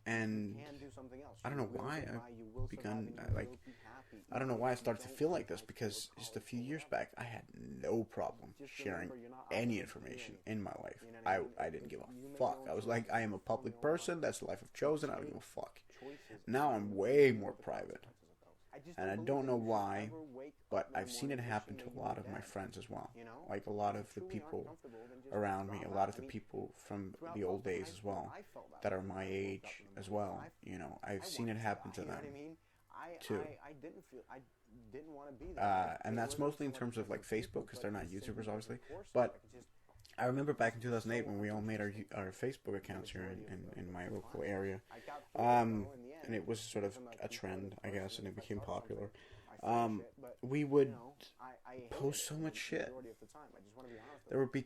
Speaker 1: And
Speaker 2: You can do something else.
Speaker 1: I don't know
Speaker 2: You will
Speaker 1: why
Speaker 2: get
Speaker 1: I've
Speaker 2: by, you will
Speaker 1: begun,
Speaker 2: survive, and you
Speaker 1: like,
Speaker 2: will be happy,
Speaker 1: I don't know
Speaker 2: even
Speaker 1: why I
Speaker 2: if you
Speaker 1: started to
Speaker 2: don't
Speaker 1: feel
Speaker 2: do
Speaker 1: like this,
Speaker 2: high school or
Speaker 1: because just a
Speaker 2: college
Speaker 1: few
Speaker 2: or
Speaker 1: years
Speaker 2: whatever.
Speaker 1: back, I had no problem
Speaker 2: Just
Speaker 1: sharing
Speaker 2: remember, you're not
Speaker 1: any
Speaker 2: obligated to do
Speaker 1: information
Speaker 2: anything.
Speaker 1: in my life.
Speaker 2: You know what I mean?
Speaker 1: I didn't give
Speaker 2: You
Speaker 1: a
Speaker 2: make
Speaker 1: fuck.
Speaker 2: your own
Speaker 1: I was like,
Speaker 2: choices,
Speaker 1: I am a
Speaker 2: you form
Speaker 1: public
Speaker 2: your own life.
Speaker 1: person. That's the life I've chosen. I don't
Speaker 2: Take
Speaker 1: give a fuck.
Speaker 2: choices
Speaker 1: Now
Speaker 2: and
Speaker 1: I'm
Speaker 2: you
Speaker 1: way
Speaker 2: deal
Speaker 1: more
Speaker 2: with the
Speaker 1: private.
Speaker 2: consequences of those. I just
Speaker 1: And I
Speaker 2: believe
Speaker 1: don't
Speaker 2: that
Speaker 1: know
Speaker 2: you should
Speaker 1: why,
Speaker 2: never wake
Speaker 1: but
Speaker 2: up in the
Speaker 1: I've seen it
Speaker 2: morning
Speaker 1: happen
Speaker 2: wishing
Speaker 1: to
Speaker 2: that
Speaker 1: a
Speaker 2: you
Speaker 1: lot
Speaker 2: were
Speaker 1: of my
Speaker 2: dead,
Speaker 1: friends as well.
Speaker 2: you know?
Speaker 1: Like a lot
Speaker 2: If
Speaker 1: of the
Speaker 2: you truly aren't
Speaker 1: people
Speaker 2: comfortable, then just
Speaker 1: around me,
Speaker 2: drop
Speaker 1: a lot
Speaker 2: out.
Speaker 1: of the
Speaker 2: I mean,
Speaker 1: people from
Speaker 2: throughout
Speaker 1: the
Speaker 2: most
Speaker 1: old
Speaker 2: of high
Speaker 1: days as
Speaker 2: school,
Speaker 1: well,
Speaker 2: I felt
Speaker 1: that
Speaker 2: way
Speaker 1: are my
Speaker 2: when I woke
Speaker 1: age
Speaker 2: up in the
Speaker 1: as
Speaker 2: morning.
Speaker 1: well. You know, I've
Speaker 2: I
Speaker 1: seen it
Speaker 2: wanted
Speaker 1: happen
Speaker 2: die,
Speaker 1: to
Speaker 2: you know
Speaker 1: them
Speaker 2: what I mean?
Speaker 1: too.
Speaker 2: I didn't feel, I didn't want to be there.
Speaker 1: And
Speaker 2: It
Speaker 1: that's
Speaker 2: wasn't
Speaker 1: mostly in
Speaker 2: so much
Speaker 1: terms of like
Speaker 2: because people,
Speaker 1: Facebook, because
Speaker 2: but
Speaker 1: they're not
Speaker 2: simply
Speaker 1: YouTubers,
Speaker 2: because
Speaker 1: obviously.
Speaker 2: of courses.
Speaker 1: But
Speaker 2: I could just
Speaker 1: I remember back in
Speaker 2: so
Speaker 1: 2008 when we all made
Speaker 2: uninteresting.
Speaker 1: our Facebook accounts here
Speaker 2: Majority of
Speaker 1: in my
Speaker 2: the
Speaker 1: local
Speaker 2: classes.
Speaker 1: area.
Speaker 2: I got through it, though, in the end,
Speaker 1: And it was sort of
Speaker 2: because I'm
Speaker 1: a trend, I guess, and it
Speaker 2: if I
Speaker 1: became
Speaker 2: start
Speaker 1: popular.
Speaker 2: something, I finish it, but,
Speaker 1: We would
Speaker 2: you know, I hate
Speaker 1: post
Speaker 2: it
Speaker 1: so
Speaker 2: the
Speaker 1: much shit.
Speaker 2: majority of the time. I just want to be honest
Speaker 1: There
Speaker 2: with
Speaker 1: would be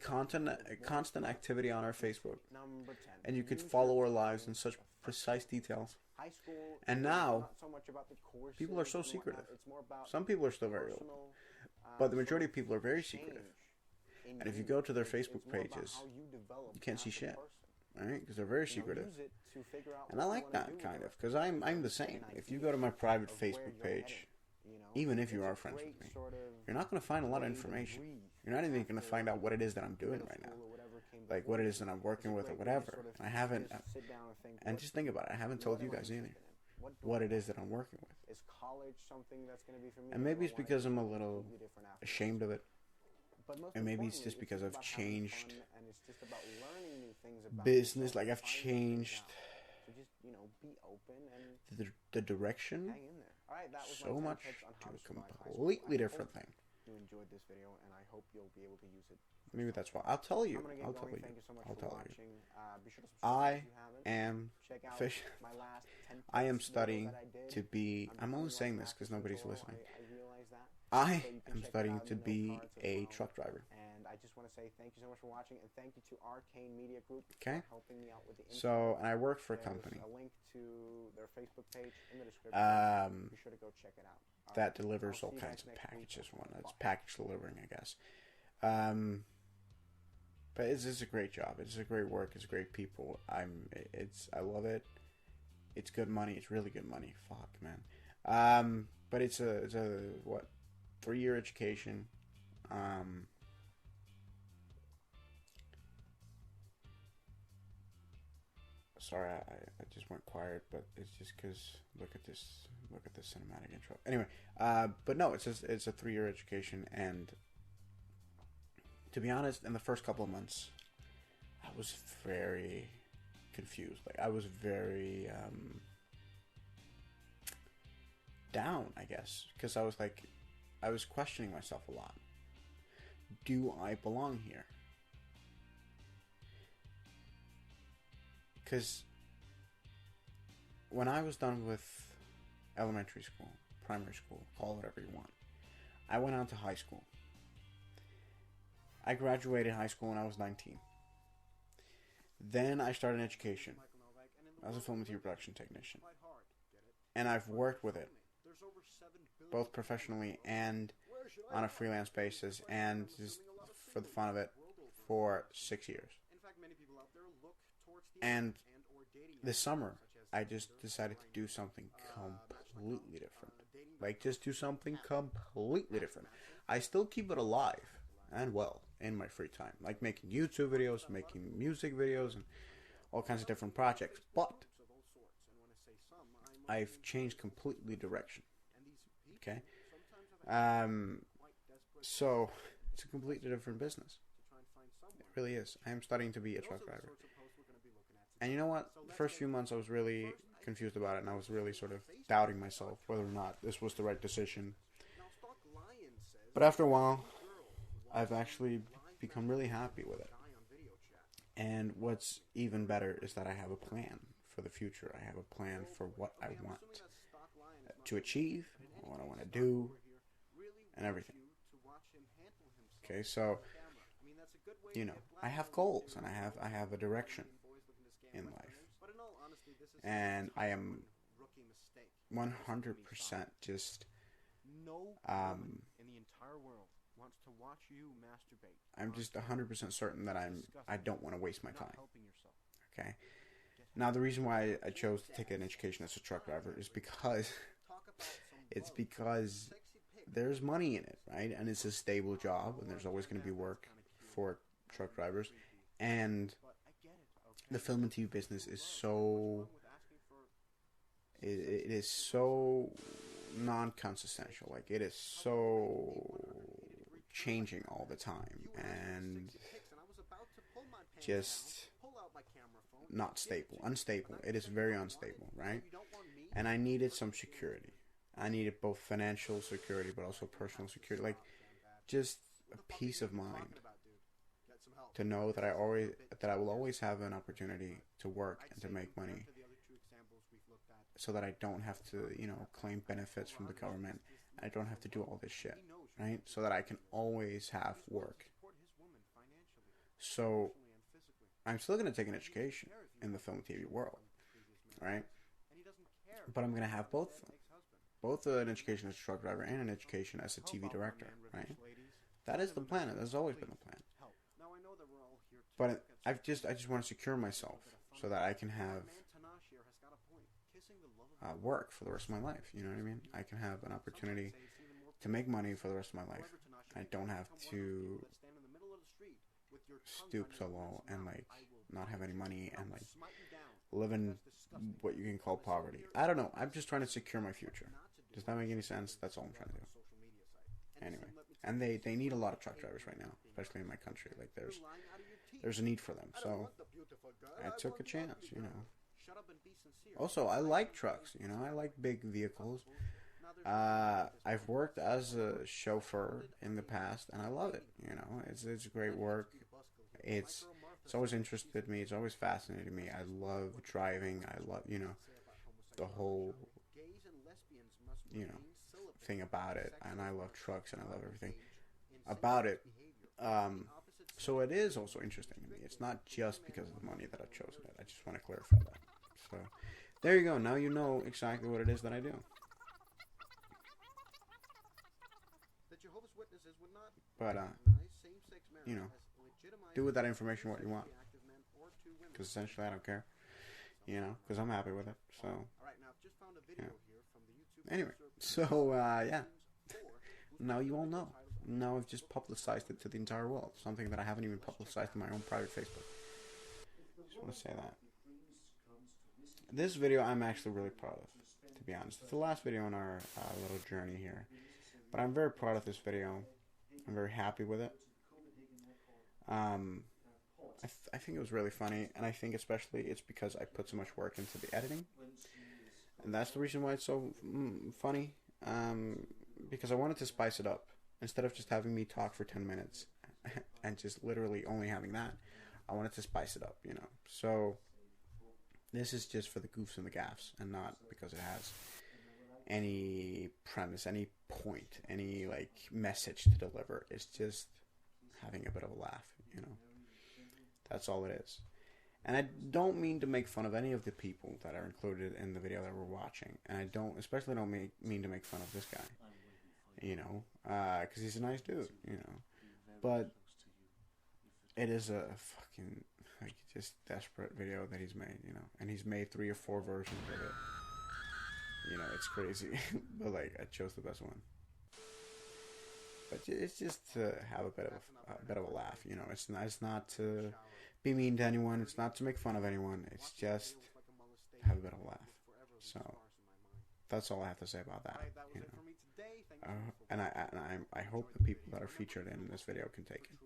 Speaker 1: constant activity on our Facebook,
Speaker 2: Number 10.
Speaker 1: and you could
Speaker 2: Use
Speaker 1: follow
Speaker 2: your
Speaker 1: our lives
Speaker 2: time
Speaker 1: in such
Speaker 2: effectively.
Speaker 1: precise details.
Speaker 2: High school
Speaker 1: And
Speaker 2: is
Speaker 1: now,
Speaker 2: not so much about the courses
Speaker 1: people are so
Speaker 2: and whatnot.
Speaker 1: secretive.
Speaker 2: It's more about
Speaker 1: Some people are still very open,
Speaker 2: personal,
Speaker 1: but the
Speaker 2: sort
Speaker 1: majority
Speaker 2: of
Speaker 1: of people are very
Speaker 2: change
Speaker 1: secretive.
Speaker 2: in
Speaker 1: And if you go to their
Speaker 2: It's
Speaker 1: Facebook
Speaker 2: more about
Speaker 1: pages,
Speaker 2: how you develop
Speaker 1: you can't see
Speaker 2: as a
Speaker 1: shit,
Speaker 2: person.
Speaker 1: right? Because they're very
Speaker 2: You know,
Speaker 1: secretive.
Speaker 2: use it to figure out
Speaker 1: And I
Speaker 2: what you
Speaker 1: like
Speaker 2: wanna
Speaker 1: that
Speaker 2: do with
Speaker 1: kind
Speaker 2: your
Speaker 1: of, because
Speaker 2: life.
Speaker 1: I'm the
Speaker 2: Get
Speaker 1: same.
Speaker 2: an
Speaker 1: If you
Speaker 2: idea
Speaker 1: go to my private
Speaker 2: of where
Speaker 1: Facebook
Speaker 2: you're
Speaker 1: page,
Speaker 2: heading, you know?
Speaker 1: even if you
Speaker 2: It's
Speaker 1: are
Speaker 2: a
Speaker 1: friends with
Speaker 2: great
Speaker 1: me,
Speaker 2: sort of
Speaker 1: you're not going to find a lot of
Speaker 2: way to
Speaker 1: information.
Speaker 2: breathe
Speaker 1: You're not even going to
Speaker 2: after
Speaker 1: find out what it is that I'm doing
Speaker 2: middle
Speaker 1: right now,
Speaker 2: school or whatever came
Speaker 1: like
Speaker 2: before
Speaker 1: what it
Speaker 2: you.
Speaker 1: is that I'm
Speaker 2: It's a
Speaker 1: working with or
Speaker 2: great way to
Speaker 1: whatever.
Speaker 2: sort of
Speaker 1: And I haven't,
Speaker 2: just sit down and think,
Speaker 1: and just think about it. I haven't told you
Speaker 2: what am I
Speaker 1: guys either
Speaker 2: interested in?
Speaker 1: what
Speaker 2: do
Speaker 1: it
Speaker 2: I
Speaker 1: is that
Speaker 2: want?
Speaker 1: I'm working with.
Speaker 2: Is college something that's going to be for me?
Speaker 1: And
Speaker 2: or
Speaker 1: maybe
Speaker 2: do I
Speaker 1: it's
Speaker 2: wanna
Speaker 1: because
Speaker 2: do
Speaker 1: I'm a
Speaker 2: something
Speaker 1: little
Speaker 2: completely different afterwards?
Speaker 1: ashamed of it.
Speaker 2: But most
Speaker 1: And maybe it's
Speaker 2: importantly,
Speaker 1: just because I've
Speaker 2: about having
Speaker 1: changed
Speaker 2: fun, and it's just about learning new things about
Speaker 1: business.
Speaker 2: yourself
Speaker 1: Like
Speaker 2: and
Speaker 1: I've
Speaker 2: finding things
Speaker 1: changed
Speaker 2: out. So just, you know, be open and
Speaker 1: the direction
Speaker 2: hang in there. All right, that was
Speaker 1: so
Speaker 2: my 10
Speaker 1: much
Speaker 2: tips on
Speaker 1: to
Speaker 2: how
Speaker 1: a
Speaker 2: to survive high school.
Speaker 1: completely
Speaker 2: I
Speaker 1: different
Speaker 2: hope
Speaker 1: thing.
Speaker 2: you enjoyed this video, and I hope you'll be able to use it.
Speaker 1: Maybe that's why. I'll tell you.
Speaker 2: I'm gonna get
Speaker 1: I'll
Speaker 2: going.
Speaker 1: tell you.
Speaker 2: Thank you so much
Speaker 1: I'll
Speaker 2: for
Speaker 1: tell you.
Speaker 2: watching. Be sure to subscribe
Speaker 1: I
Speaker 2: if you haven't.
Speaker 1: am
Speaker 2: Check out
Speaker 1: fish.
Speaker 2: my last 10 tips
Speaker 1: I am
Speaker 2: video
Speaker 1: studying
Speaker 2: that I did.
Speaker 1: to be. I'm
Speaker 2: becoming
Speaker 1: only
Speaker 2: more
Speaker 1: saying this
Speaker 2: active
Speaker 1: because nobody's
Speaker 2: control.
Speaker 1: listening.
Speaker 2: I realize that.
Speaker 1: I
Speaker 2: So you can
Speaker 1: am
Speaker 2: check it
Speaker 1: studying
Speaker 2: out
Speaker 1: to
Speaker 2: in the
Speaker 1: be
Speaker 2: cards as
Speaker 1: a
Speaker 2: well.
Speaker 1: truck driver.
Speaker 2: And I just want to say thank you so much for watching, and thank you to Arcane Media Group
Speaker 1: Okay.
Speaker 2: for helping me out with the intro.
Speaker 1: So, and I work for a
Speaker 2: There's
Speaker 1: company
Speaker 2: a link to their Facebook page in the description. Be sure to go check it out. All
Speaker 1: that
Speaker 2: right.
Speaker 1: delivers
Speaker 2: I'll
Speaker 1: all
Speaker 2: see you
Speaker 1: kinds
Speaker 2: guys
Speaker 1: of
Speaker 2: next week.
Speaker 1: packages. One, it's
Speaker 2: Bye.
Speaker 1: package delivering, I guess. But it's a great job. It's a great work. It's great people. I love it. It's good money. It's really good money. Fuck, man. But it's a 3-year education. Sorry, I just went quiet, but it's just because look at this cinematic intro. Anyway, but no, it's a 3-year education, and to be honest, in the first couple of months, I was very confused. Like I was very down, I guess, because I was questioning myself a lot. Do I belong here? Because when I was done with elementary school, primary school, call it whatever you want, I went on to high school. I graduated high school when I was 19. Then I started in education as a film and TV production technician. And I've worked with it, both professionally and on a freelance basis, and just for the fun of it, for 6 years. And this summer, I just decided to do something completely different. Like, just do something completely different. I still keep it alive and well in my free time, like making YouTube videos, making music videos, and all kinds of different projects. But I've changed completely direction. Okay? So it's a completely different business. It really is. I am starting to be a truck driver. And you know what? The first few months I was really confused about it, and I was really sort of doubting myself whether or not this was the right decision. But after a while, I've actually become really happy with it. And what's even better is that I have a plan for the future. I have a plan for what I want to achieve, what I want to do, and everything. Okay, so, you know, I have goals, and I have a direction in life. And I am 100% just I'm just 100% certain that I don't want to waste my time. Okay. Now the reason why I chose to take an education as a truck driver is because there's money in it, right? And it's a stable job, and there's always going to be work for truck drivers. And the film and TV business is so it is so non-consistential. Like, it is so changing all the time, and just not stable, unstable. It is very unstable, right? And I needed some security. I needed both financial security, but also personal security, like just a peace of mind to know that I will always have an opportunity to work and to make money, so that I don't have to, claim benefits from the government. I don't have to do all this shit, right? So that I can always have work. So I'm still going to take an education in the film and TV world, right? But I'm going to have both an education as a truck driver and an education as a TV director, right? That is the plan. That has always been the plan. But I just want to secure myself so that I can have work for the rest of my life. You know what I mean? I can have an opportunity to make money for the rest of my life. I don't have to stoop so low and not have any money and live in what you can call poverty. I don't know. I'm just trying to secure my future. Does that make any sense? That's all I'm trying to do. Anyway, and they need a lot of truck drivers right now, especially in my country. Like, there's a need for them. So I took a chance, Also, I like trucks, I like big vehicles. I've worked as a chauffeur in the past, and I love it. It's great work. It's always interested me. It's always fascinated me. I love driving. I love, the whole, thing about it. And I love trucks, and I love everything about it. So it is also interesting to me. It's not just because of the money that I've chosen it. I just want to clarify that. So there you go. Now you know exactly what it is that I do. But, do with that information what you want. Because essentially I don't care. Because I'm happy with it. So, yeah. Anyway, so, yeah. Now you all know. Now I've just publicized it to the entire world. Something that I haven't even publicized in my own private Facebook. Just want to say that. This video I'm actually really proud of, to be honest. It's the last video in our little journey here. But I'm very proud of this video. I'm very happy with it. I think it was really funny, and I think especially it's because I put so much work into the editing. And that's the reason why it's so funny. Because I wanted to spice it up. Instead of just having me talk for 10 minutes and just literally only having that, I wanted to spice it up, So this is just for the goofs and the gaffs, and not because it has any premise, any point, any message to deliver. It's just having a bit of a laugh, That's all it is. And I don't mean to make fun of any of the people that are included in the video that we're watching. And I especially don't mean to make fun of this guy. You know, because he's a nice dude, you know. But it is a fucking, like, just desperate video that he's made, you know. And he's made 3 or 4 versions of it. You know, it's crazy. But, like, I chose the best one. But it's just to have a bit of a laugh, you know. It's not to be mean to anyone. It's not to make fun of anyone. It's just to have a bit of a laugh. So that's all I have to say about that. You know, and I hope the people that are featured in this video can take it.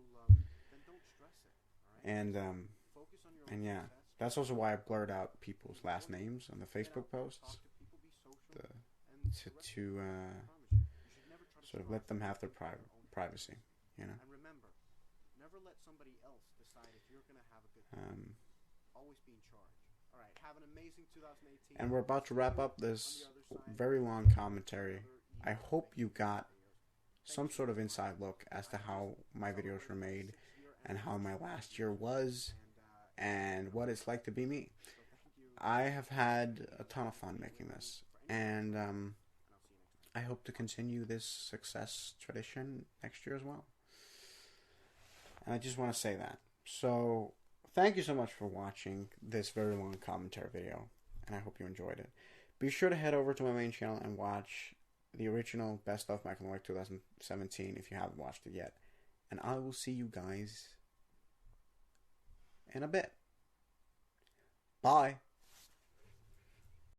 Speaker 1: And yeah, that's also why I blurred out people's last names on the Facebook posts. To sort of let them have their privacy, you know.
Speaker 2: And remember, never let somebody else decide if you're going to have a good time. Always be in charge. All right, have an amazing 2018.
Speaker 1: And we're about to wrap up this very long commentary. I hope you got some sort of inside look as to how my videos were made and how my last year was and what it's like to be me. I have had a ton of fun making this, and I hope to continue this success tradition next year as well. And I just want to say that. So, thank you so much for watching this very long commentary video, and I hope you enjoyed it. Be sure to head over to my main channel and watch the original Best of Michael Novak 2017 if you haven't watched it yet. And I will see you guys in a bit. Bye.